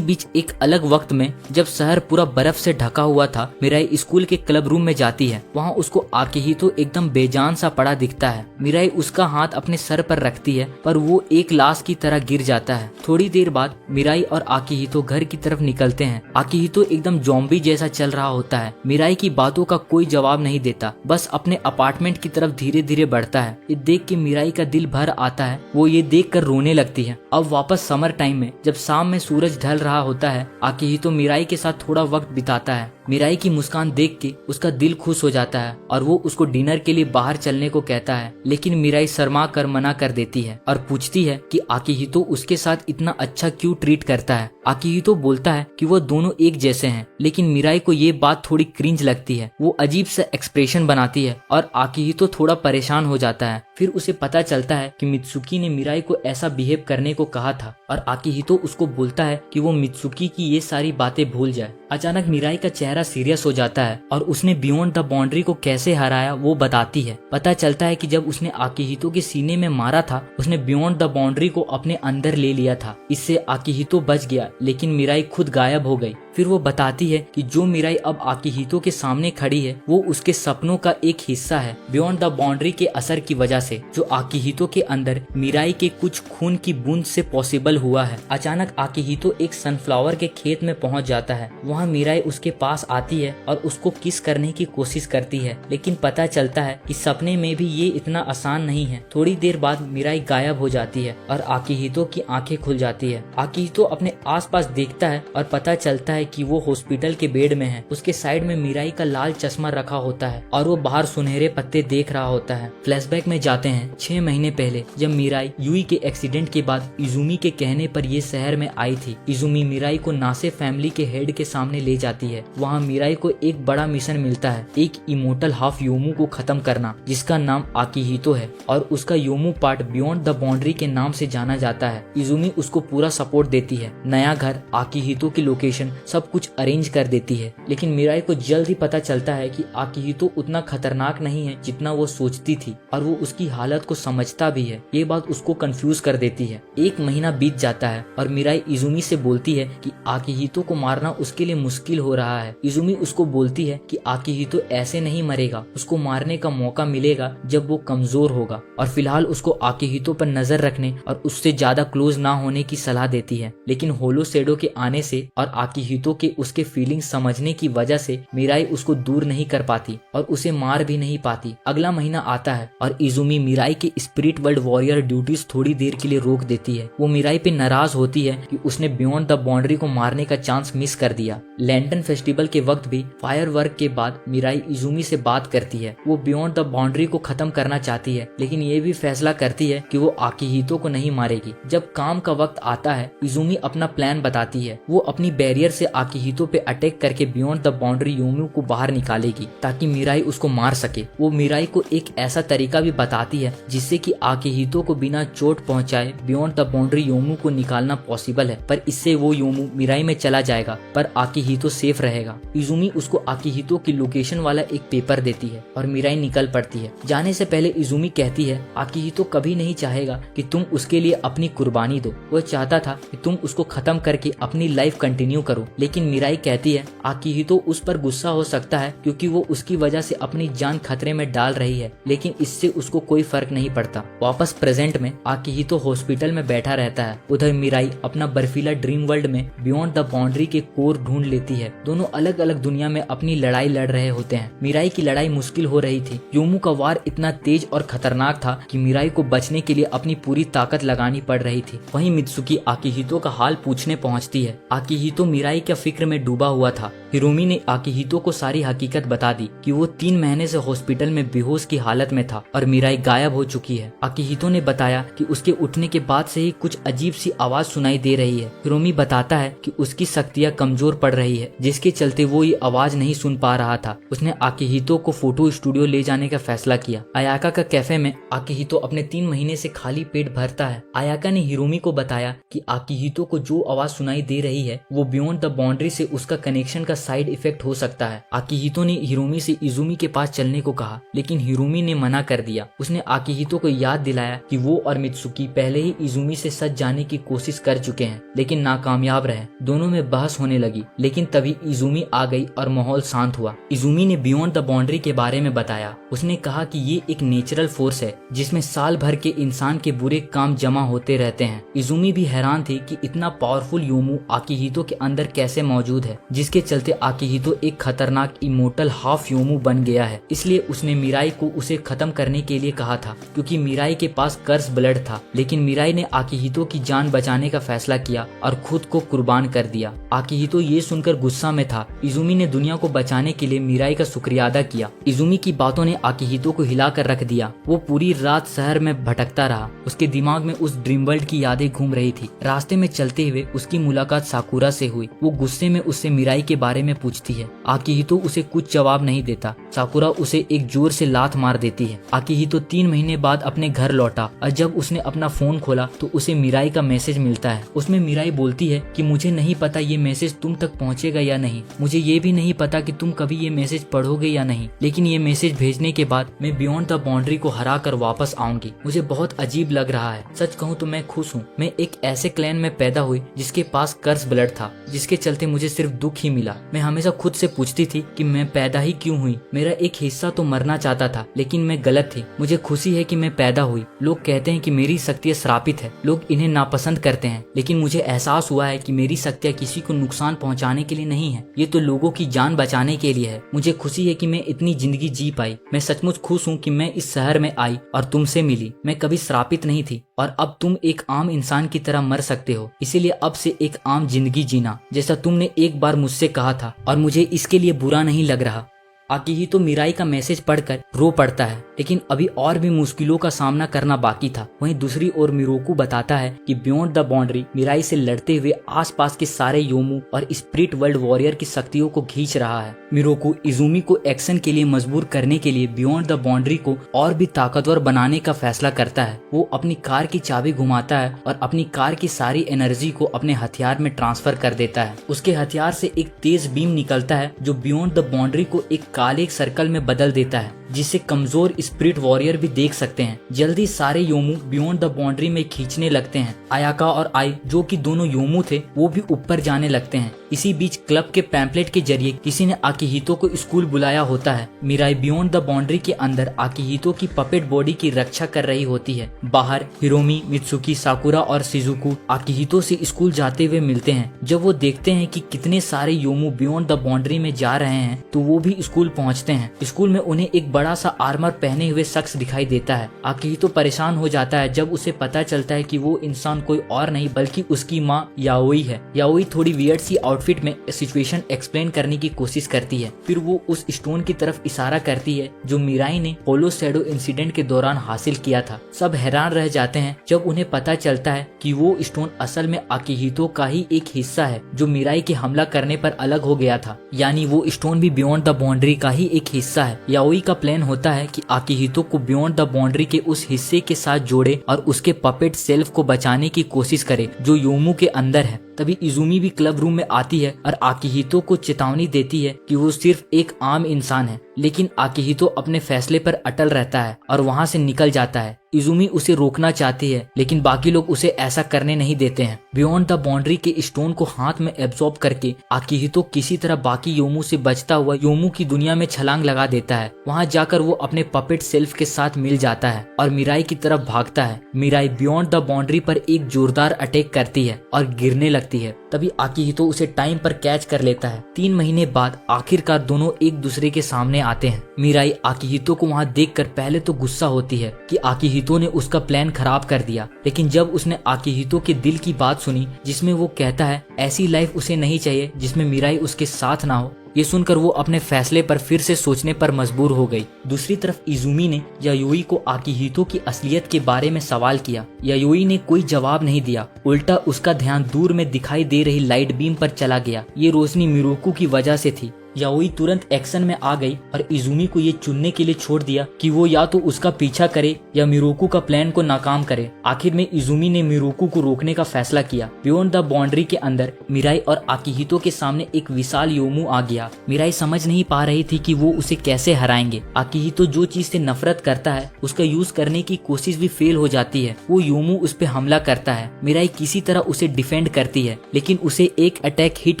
बीच एक अलग वक्त में जब शहर पूरा बर्फ से ढका हुआ था, मिराई स्कूल के क्लब रूम में जाती है। वहाँ उसको आकिहितो एकदम बेजान सा पड़ा दिखता है। मिराई उसका हाथ अपने सर पर रखती है, पर वो एक लाश की तरह गिर जाता है। थोड़ी देर बाद मिराई और आकिहितो घर की तरफ निकलते हैं। आकिहितो एकदम ज़ॉम्बी जैसा चल रहा होता है। मिराई की बातों का कोई जवाब नहीं देता, बस अपने अपार्टमेंट की तरफ धीरे धीरे बढ़ता है। ये देख के मिराई का दिल भर आता है। वो ये देख कर रोने लगती है। अब वापस समर टाइम में जब शाम में सूरज ढल रहा होता है, आकिहितो मिराई के साथ थोड़ा वक्त बिताता है। मिराई की मुस्कान देख के उसका दिल खुश हो जाता है और वो उसको डिनर के लिए बाहर चलने को कहता है, लेकिन मिराई शर्मा कर मना कर देती है और पूछती है कि आकिहितो उसके साथ इतना अच्छा क्यों ट्रीट करता है। आकिहितो बोलता है कि वो दोनों एक जैसे हैं, लेकिन मिराई को ये बात थोड़ी क्रिंज लगती है। वो अजीब सा एक्सप्रेशन बनाती है और आकिहितो थोड़ा परेशान हो जाता है। फिर उसे पता चलता है कि मित्सुकी ने मिराई को ऐसा बिहेव करने को कहा था और आकिहितो उसको बोलता है कि वो मित्सुकी की ये सारी बातें भूल जाए। अचानक मिराई का चेहरा सीरियस हो जाता है और उसने बियॉन्ड द बाउंड्री को कैसे हराया वो बताती है। पता चलता है कि जब उसने आकिहितो के सीने में मारा था, उसने बियॉन्ड द बाउंड्री को अपने अंदर ले लिया था। इससे आकिहितो बच गया, लेकिन मिराई खुद गायब हो गई। फिर वो बताती है कि जो मिराई अब आकिहितो के सामने खड़ी है वो उसके सपनों का एक हिस्सा है, बियॉन्ड द बाउंड्री के असर की वजह से, जो आकिहितो के अंदर मिराई के कुछ खून की बूंद से पॉसिबल हुआ है। अचानक आकिहितो एक सनफ्लावर के खेत में पहुंच जाता है। वहाँ मिराई उसके पास आती है और उसको किस करने की कोशिश करती है, लेकिन पता चलता है कि सपने में भी ये इतना आसान नहीं है। थोड़ी देर बाद मिराई गायब हो जाती है और आकिहितो की आंखें खुल जाती है। आकिहितो अपने आसपास देखता है और पता चलता है कि वो हॉस्पिटल के बेड में है। उसके साइड में मिराई का लाल चश्मा रखा होता है और वो बाहर सुनहरे पत्ते देख रहा होता है। फ्लैशबैक में जाते हैं 6 महीने पहले, जब मिराई यूई के एक्सीडेंट के बाद इजुमी के कहने पर ये शहर में आई थी। इजुमी मिराई को नासे फैमिली के हेड के सामने ले जाती है। वहाँ मिराई को एक बड़ा मिशन मिलता है, एक इमोर्टल हाफ योमू को खत्म करना, जिसका नाम आकिहितो है और उसका योमू पार्ट बियॉन्ड द बाउंड्री के नाम से जाना जाता है। इजुमी उसको पूरा सपोर्ट देती है। नया घर, आकिहितो की लोकेशन, सब कुछ अरेंज कर देती है। लेकिन मिराई को जल्द ही पता चलता है कि आकिहितो उतना खतरनाक नहीं है जितना वो सोचती थी और वो उसकी हालत को समझता भी है। ये बात उसको कंफ्यूज कर देती है। 1 महीना बीत जाता है और मिराई इजुमी से बोलती है कि आकिहितो को मारना उसके लिए मुश्किल हो रहा है। इजुमी उसको बोलती है कि आकिहितो ऐसे नहीं मरेगा, उसको मारने का मौका मिलेगा जब वो कमजोर होगा, और फिलहाल उसको आकिहितो पर नजर रखने और उससे ज्यादा क्लोज ना होने की सलाह देती है। लेकिन होलो शैडो के आने से और आकिहितो के उसके फीलिंग समझने की वजह से मिराई उसको दूर नहीं कर पाती और उसे मार भी नहीं पाती। अगला महीना आता है और इजुमी मिराई के स्पिरिट वर्ल्ड वॉरियर ड्यूटीज थोड़ी देर के लिए रोक देती है। वो मिराई पे नाराज होती है कि उसने बियॉन्ड द बाउंड्री को मारने का चांस मिस कर दिया। लैंटन फेस्टिवल के वक्त भी फायरवर्क के बाद मिराई इजुमी से बात करती है। वो बियॉन्ड द बाउंड्री को खत्म करना चाहती है, लेकिन ये भी फैसला करती है कि वो आकिहितो को नहीं मारेगी। जब काम का वक्त आता है, इजुमी अपना प्लान बताती है। वो अपनी बैरियर से आकिहितो पे अटैक करके बियॉन्ड द बाउंड्री योमू को बाहर निकालेगी ताकि मिराई उसको मार सके। वो मिराई को एक ऐसा तरीका भी बताती है जिससे कि आकिहितो को बिना चोट पहुंचाए बियॉन्ड द बाउंड्री योमू को निकालना पॉसिबल है, पर इससे वो योमू मिराई में चला जाएगा पर आकिहितो सेफ रहेगा। इजुमी उसको आकिहितो की लोकेशन वाला एक पेपर देती है और मिराई निकल पड़ती है। जाने से पहले इजुमी कहती है आकिहितो कभी नहीं चाहेगा कि तुम उसके लिए अपनी कुर्बानी दो, वो चाहता था कि तुम उसको खत्म करके अपनी लाइफ कंटिन्यू करो। लेकिन मिराई कहती है आकिहितो उस पर गुस्सा हो सकता है क्योंकि वो उसकी वजह से अपनी जान खतरे में डाल रही है, लेकिन इससे उसको कोई फर्क नहीं पड़ता। वापस प्रेजेंट में आकिहितो हॉस्पिटल में बैठा रहता है। उधर मिराई अपना बर्फीला ड्रीम वर्ल्ड में बियॉन्ड द बाउंड्री के कोर ढूंढ लेती है। दोनों अलग अलग दुनिया में अपनी लड़ाई लड़ रहे होते हैं। मिराई की लड़ाई मुश्किल हो रही थी। योमू का वार इतना तेज और खतरनाक था कि मिराई को बचने के लिए अपनी पूरी ताकत लगानी पड़ रही थी। वहीं मित्सुकी आकिहितो का हाल पूछने पहुंचती है। आकिहितो मिराई के फिक्र में डूबा हुआ था। हिरोमी ने आकिहितो को सारी हकीकत बता दी कि वो 3 महीने से हॉस्पिटल में बेहोश की हालत में था और मिराई गायब हो चुकी है। आकिहितो ने बताया कि उसके उठने के बाद से ही कुछ अजीब सी आवाज सुनाई दे रही है। हिरोमी बताता है कि उसकी शक्तियां कमजोर पड़ रही है, जिसके चलते वो ये आवाज नहीं सुन पा रहा था। उसने आकिहितो को फोटो स्टूडियो ले जाने का फैसला किया। आयाका का कैफे में आकिहितो अपने 3 महीने से खाली पेट भरता है। आयाका ने हिरोमी को बताया कि आकिहितो को जो आवाज सुनाई दे रही है वो बियॉन्ड द बाउंड्री से उसका कनेक्शन का साइड इफेक्ट हो सकता है। आकिहितो ने हिरोमी से इजुमी के पास चलने को कहा, लेकिन हिरोमी ने मना कर दिया। उसने आकिहितो को याद दिलाया कि वो और मित्सुकी पहले ही इजुमी से सच जाने की कोशिश कर चुके हैं, लेकिन नाकामयाब रहे। दोनों में बहस होने लगी, लेकिन तभी इजुमी आ गई और माहौल शांत हुआ। इजुमी ने बियॉन्ड द बाउंड्री के बारे में बताया। उसने कहा कि ये एक नेचुरल फोर्स है जिसमें साल भर के इंसान के बुरे काम जमा होते रहते हैं। इजुमी भी हैरान थी कि इतना पावरफुल योमू आकिहितो के अंदर कैसे मौजूद है, जिसके चलते आकिहितो एक खतरनाक इमोर्टल हाफ योमू बन गया है। इसलिए उसने मिराई को उसे खत्म करने के लिए कहा था, क्योंकि मिराई के पास कर्स ब्लड था। लेकिन मिराई ने आकिहितो की जान बचाने का फैसला किया और खुद को कुर्बान कर दिया। आकिहितो ये सुनकर गुस्सा में था। इजुमी ने दुनिया को बचाने के लिए मिराई का शुक्रिया अदा किया। इजुमी की बातों ने आकिहितो को हिला कर रख दिया। वो पूरी रात शहर में भटकता रहा। उसके दिमाग में उस ड्रीम वर्ल्ड की यादें घूम रही थी। रास्ते में चलते हुए उसकी मुलाकात साकुरा से हुई। वो गुस्से में उससे मिराई के बारे में पूछती है। आकिहितो उसे कुछ जवाब नहीं देता। साकुरा उसे एक जोर से लात मार देती है। आकिहितो 3 महीने बाद अपने घर लौटा और जब उसने अपना फोन खोला तो उसे मिराई का मैसेज मिलता है। उसमें मिराई बोलती है कि मुझे नहीं पता ये मैसेज तुम तक पहुंचेगा या नहीं, मुझे ये भी नहीं पता कि तुम कभी ये मैसेज पढ़ोगे या नहीं, लेकिन ये मैसेज भेजने के बाद मैं बियॉन्ड द बाउंड्री को हरा कर वापस आऊंगी। मुझे बहुत अजीब लग रहा है। सच कहूँ तो मैं खुश हूँ। मैं एक ऐसे क्लैन में पैदा हुई जिसके पास कर्स ब्लड था, जिसके चलते मुझे सिर्फ दुख ही मिला। मैं हमेशा खुद से पूछती थी कि मैं पैदा ही क्यों हुई। मेरा एक हिस्सा तो मरना चाहता था, लेकिन मैं गलत थी। मुझे खुशी है कि मैं पैदा हुई। लोग कहते हैं कि मेरी शक्तियाँ श्रापित है, लोग इन्हें नापसंद करते हैं, लेकिन मुझे एहसास हुआ है कि मेरी शक्तियाँ किसी को नुकसान पहुँचाने के लिए नहीं है, ये तो लोगों की जान बचाने के लिए है। मुझे खुशी है कि मैं इतनी जिंदगी जी पाई। मैं सचमुच खुश हूँ कि मैं इस शहर में आई और तुमसे मिली। मैं कभी श्रापित नहीं थी और अब तुम एक आम इंसान की तरह मर सकते हो। इसीलिए अब से एक आम जिंदगी जीना, जैसा तुमने एक बार मुझसे कहा था, और मुझे इसके लिए बुरा नहीं लग रहा। आकिहितो मिराई का मैसेज पढ़कर रो पड़ता है, लेकिन अभी और भी मुश्किलों का सामना करना बाकी था। वहीं दूसरी ओर मिरोकू बताता है कि बियॉन्ड द बाउंड्री मिराई से लड़ते हुए आसपास के सारे योमू और स्पिरिट वर्ल्ड वॉरियर की शक्तियों को खींच रहा है। मिरोकू इजुमी को एक्शन के लिए मजबूर करने के लिए बियॉन्ड द बाउंड्री को और भी ताकतवर बनाने का फैसला करता है। वो अपनी कार की चाबी घुमाता है और अपनी कार की सारी एनर्जी को अपने हथियार में ट्रांसफर कर देता है। उसके हथियार से एक तेज बीम निकलता है जो बियॉन्ड द बाउंड्री को एक काले सर्कल में बदल देता है, जिसे कमजोर स्पिरिट वॉरियर भी देख सकते हैं। जल्दी सारे योमू बियॉन्ड द बाउंड्री में खींचने लगते हैं। आयाका और आई, जो कि दोनों योमू थे, वो भी ऊपर जाने लगते हैं। इसी बीच क्लब के पैम्पलेट के जरिए किसी ने आकिहितो को स्कूल बुलाया होता है। मिराई बियॉन्ड द बाउंड्री के अंदर आकिहितो की पपेट बॉडी की रक्षा कर रही होती है। बाहर हिरोमी, मित्सुकी, साकुरा और शिजुकू आकिहितो से स्कूल जाते हुए मिलते हैं। जब वो देखते हैं कि कितने सारे योमू बियॉन्ड द बाउंड्री में जा रहे हैं तो वो भी स्कूल पहुंचते हैं। स्कूल में उन्हें एक बड़ा सा आर्मर पहने हुए शख्स दिखाई देता है। आकिहितो परेशान हो जाता है जब उसे पता चलता है कि वो इंसान कोई और नहीं बल्कि उसकी माँ याओई है। याओई थोड़ी वियर्ड सी आउटफिट में सिचुएशन एक्सप्लेन करने की कोशिश करती है। फिर वो उस स्टोन की तरफ इशारा करती है जो मिराई ने होलो शैडो इंसिडेंट के दौरान हासिल किया था। सब हैरान रह जाते हैं जब उन्हें पता चलता है कि वो स्टोन असल में आकिहितो का ही एक हिस्सा है जो मिराई के हमला करने पर अलग हो गया था, यानी वो स्टोन भी बियॉन्ड द बाउंड्री का ही एक हिस्सा है। याओई का प्लान होता है कि आकिहितो को बियॉन्ड द बाउंड्री के उस हिस्से के साथ जोड़े और उसके पपेट सेल्फ को बचाने की कोशिश करे जो योमू के अंदर है। तभी इजुमी भी क्लब रूम में आती है और आकिहितो को चेतावनी देती है कि वो सिर्फ एक आम इंसान है, लेकिन आकिहितो अपने फैसले पर अटल रहता है और वहाँ से निकल जाता है। इजुमी उसे रोकना चाहती है लेकिन बाकी लोग उसे ऐसा करने नहीं देते हैं। बियॉन्ड द बाउंड्री के स्टोन को हाथ में एब्जॉर्ब करके आकिहितो किसी तरह बाकी योमू से बचता हुआ योमू की दुनिया में छलांग लगा देता है। वहाँ जाकर वो अपने पपेट सेल्फ के साथ मिल जाता है और मिराई की तरफ भागता है। मिराई बियॉन्ड द बाउंड्री पर एक जोरदार अटैक करती है और गिरने लगती है। तभी आकिहितो उसे टाइम पर कैच कर लेता है। 3 महीने बाद आखिरकार दोनों एक दूसरे के सामने आते हैं। मिराई आकिहितो को वहाँ देखकर पहले तो गुस्सा होती है कि आकिहितो ने उसका प्लान खराब कर दिया, लेकिन जब उसने आकिहितो के दिल की बात सुनी जिसमें वो कहता है ऐसी लाइफ उसे नहीं चाहिए जिसमें मिराई उसके साथ ना हो, ये सुनकर वो अपने फैसले पर फिर से सोचने पर मजबूर हो गई। दूसरी तरफ इजुमी ने यायोई को आकिहितो की असलियत के बारे में सवाल किया। यायोई ने कोई जवाब नहीं दिया, उल्टा उसका ध्यान दूर में दिखाई दे रही लाइट बीम पर चला गया। ये रोशनी मिरोकू की वजह से थी। याओई तुरंत एक्शन में आ गई और इजुमी को ये चुनने के लिए छोड़ दिया कि वो या तो उसका पीछा करे या मिरोकू का प्लान को नाकाम करे। आखिर में इजुमी ने मिरोकू को रोकने का फैसला किया। बियॉन्ड द बाउंड्री के अंदर मिराई और आकिहितो के सामने एक विशाल योमू आ गया। मिराई समझ नहीं पा रही थी कि वो उसे कैसे हराएंगे। आकिहितो जो चीज से नफरत करता है उसका यूज करने की कोशिश भी फेल हो जाती है। वो योमू उस पे हमला करता है। मिराई किसी तरह उसे डिफेंड करती है लेकिन उसे एक अटैक हिट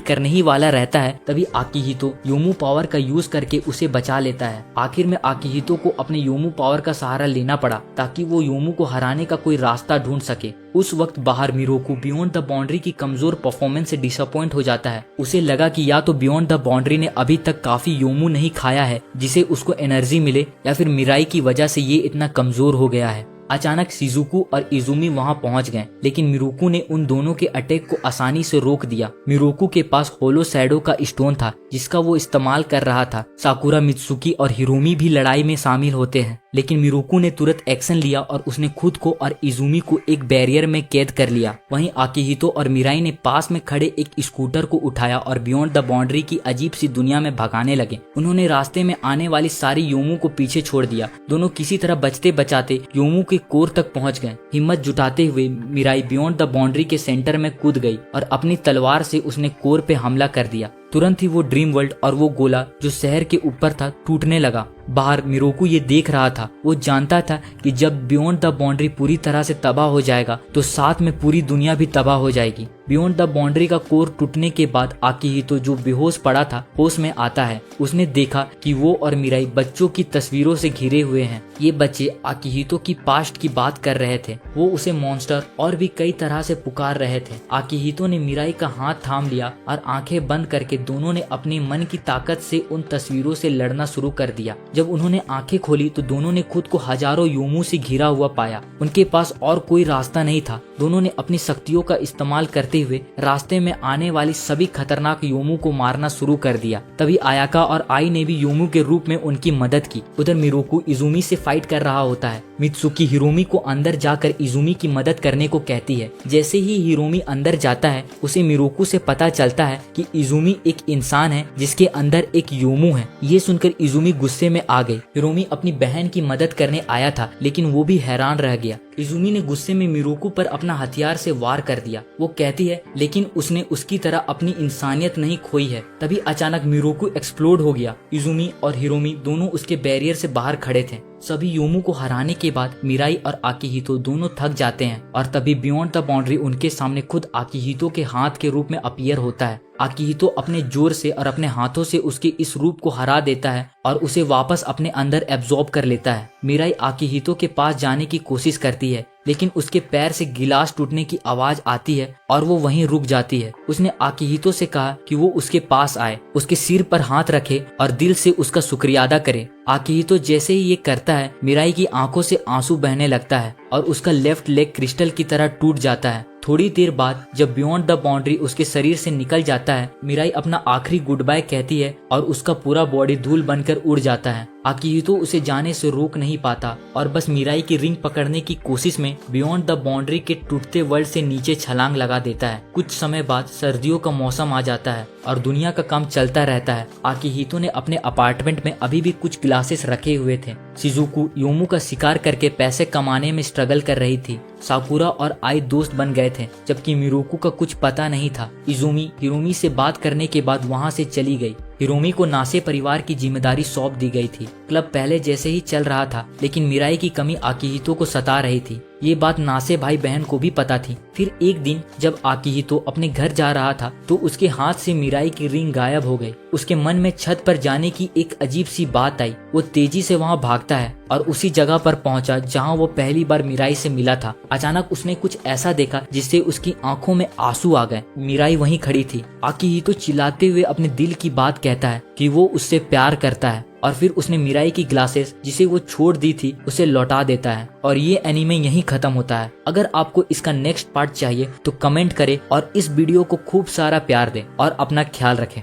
करने ही वाला रहता है। तभी आकिहितो योमू पावर का यूज करके उसे बचा लेता है। आखिर में आकिहितो को अपने योमू पावर का सहारा लेना पड़ा ताकि वो योमू को हराने का कोई रास्ता ढूंढ सके। उस वक्त बाहर मिरोकू बियॉन्ड द बाउंड्री की कमजोर परफॉर्मेंस से डिसअपॉइंट हो जाता है। उसे लगा कि या तो बियॉन्ड द बाउंड्री ने अभी तक काफी योमू नहीं खाया है जिसे उसको एनर्जी मिले, या फिर मिराई की वजह से ये इतना कमजोर हो गया है। अचानक शिजुकू और इजुमी वहां पहुंच गए, लेकिन मिरोकू ने उन दोनों के अटैक को आसानी से रोक दिया। मिरोकू के पास होलो शैडो का स्टोन था जिसका वो इस्तेमाल कर रहा था। साकुरा, मित्सुकी और हिरोमी भी लड़ाई में शामिल होते हैं, लेकिन मिरोकू ने तुरंत एक्शन लिया और उसने खुद को और इजुमी को एक बैरियर में कैद कर लिया। वहीं आकिहितो और मिराई ने पास में खड़े एक स्कूटर को उठाया और बियॉन्ड द बाउंड्री की अजीब सी दुनिया में भगाने लगे। उन्होंने रास्ते में आने वाली सारी योमू को पीछे छोड़ दिया। दोनों किसी तरह बचते बचाते योमू के कोर तक पहुंच गए। हिम्मत जुटाते हुए मिराई बियॉन्ड द बाउंड्री के सेंटर में कूद गई और अपनी तलवार से उसने कोर पे हमला कर दिया। तुरंत ही वो ड्रीम वर्ल्ड और वो गोला जो शहर के ऊपर था टूटने लगा। बाहर मिरोकू ये देख रहा था। वो जानता था कि जब बियॉन्ड द बाउंड्री पूरी तरह से तबाह हो जाएगा तो साथ में पूरी दुनिया भी तबाह हो जाएगी। बियॉन्ड द बाउंड्री का कोर टूटने के बाद आकिहितो जो बेहोश पड़ा था होश में आता है। उसने देखा कि वो और मिराई बच्चों की तस्वीरों से घिरे हुए हैं। ये बच्चे आकिहितो की पास्ट की बात कर रहे थे। वो उसे मॉन्स्टर और भी कई तरह से पुकार रहे थे। आकिहितो ने मिराई का हाथ थाम लिया और आंखें बंद करके दोनों ने अपने मन की ताकत से उन तस्वीरों से लड़ना शुरू कर दिया। जब उन्होंने आंखें खोली तो दोनों ने खुद को हजारों योमू से घिरा हुआ पाया। उनके पास और कोई रास्ता नहीं था। दोनों ने अपनी शक्तियों का इस्तेमाल करते हुए रास्ते में आने वाली सभी खतरनाक योमू को मारना शुरू कर दिया। तभी आयाका और आई ने भी योमू के रूप में उनकी मदद की। उधर मिरोकू इजुमी से फाइट कर रहा होता है। मित्सुकी हिरोमी को अंदर जाकर इजुमी की मदद करने को कहती है। जैसे ही हिरोमी अंदर जाता है उसे मिरोकू से पता चलता है कि इजुमी एक इंसान है जिसके अंदर एक योमू है। ये सुनकर इजुमी गुस्से में आ गई। हिरोमी अपनी बहन की मदद करने आया था लेकिन वो भी हैरान रह गया। इजुमी ने गुस्से में मिरोकू पर अपना हथियार से वार कर दिया। वो कहती है लेकिन उसने उसकी तरह अपनी इंसानियत नहीं खोई है। तभी अचानक मिरोकू एक्सप्लोड हो गया। इजुमी और हिरोमी दोनों उसके बैरियर से बाहर खड़े थे। सभी योमू को हराने के बाद मिराई और आकिहितो दोनों थक जाते हैं और तभी बियॉन्ड द बाउंड्री उनके सामने खुद आकिहितो के हाथ के रूप में अपीयर होता है। आकिहितो अपने जोर से और अपने हाथों से उसके इस रूप को हरा देता है और उसे वापस अपने अंदर एब्जॉर्ब कर लेता है। मिराई आकिहितो के पास जाने की कोशिश करती है लेकिन उसके पैर से गिलास टूटने की आवाज आती है और वो वहीं रुक जाती है। उसने आकिहितो से कहा कि वो उसके पास आए, उसके सिर पर हाथ रखे और दिल से उसका शुक्रिया अदा करे। आकिहितो जैसे ही ये करता है, मिराई की आंखों से आंसू बहने लगता है और उसका लेफ्ट लेग क्रिस्टल की तरह टूट जाता है। थोड़ी देर बाद जब बियॉन्ड द बाउंड्री उसके शरीर से निकल जाता है, मिराई अपना आखिरी गुड बाय कहती है और उसका पूरा बॉडी धूल बनकर उड़ जाता है। आकिहितो उसे जाने से रोक नहीं पाता और बस मिराई की रिंग पकड़ने की कोशिश में बियॉन्ड द बाउंड्री के टूटते वर्ल्ड से नीचे छलांग लगा देता है। कुछ समय बाद सर्दियों का मौसम आ जाता है और दुनिया का काम चलता रहता है। आकिहितो ने अपने अपार्टमेंट में अभी भी कुछ ग्लासेस रखे हुए थे। शिजुको योमू का शिकार करके पैसे कमाने में स्ट्रगल कर रही थी। साकुरा और आई दोस्त बन गए थे, जबकि मिरोकू का कुछ पता नहीं था। इजुमी हिरोमी से बात करने के बाद वहाँ से चली गई। हिरोमी को नासे परिवार की जिम्मेदारी सौंप दी गई थी। क्लब पहले जैसे ही चल रहा था, लेकिन मिराई की कमी आकिहितो को सता रही थी। ये बात नासे भाई बहन को भी पता थी। फिर एक दिन जब आकिहितो अपने घर जा रहा था तो उसके हाथ से मिराई की रिंग गायब हो गई। उसके मन में छत पर जाने की एक अजीब सी बात आई। वो तेजी से वहाँ भागता है और उसी जगह पर पहुंचा जहाँ वो पहली बार मिराई से मिला था। अचानक उसने कुछ ऐसा देखा जिससे उसकी आंखों में आंसू आ गए। मिराई वहीं खड़ी थी। आकिहितो चिल्लाते हुए अपने दिल की बात कहता है कि वो उससे प्यार करता है और फिर उसने मिराई की ग्लासेस जिसे वो छोड़ दी थी उसे लौटा देता है और ये एनीमे यहीं खत्म होता है। अगर आपको इसका नेक्स्ट पार्ट चाहिए तो कमेंट करें और इस वीडियो को खूब सारा प्यार दें और अपना ख्याल रखें।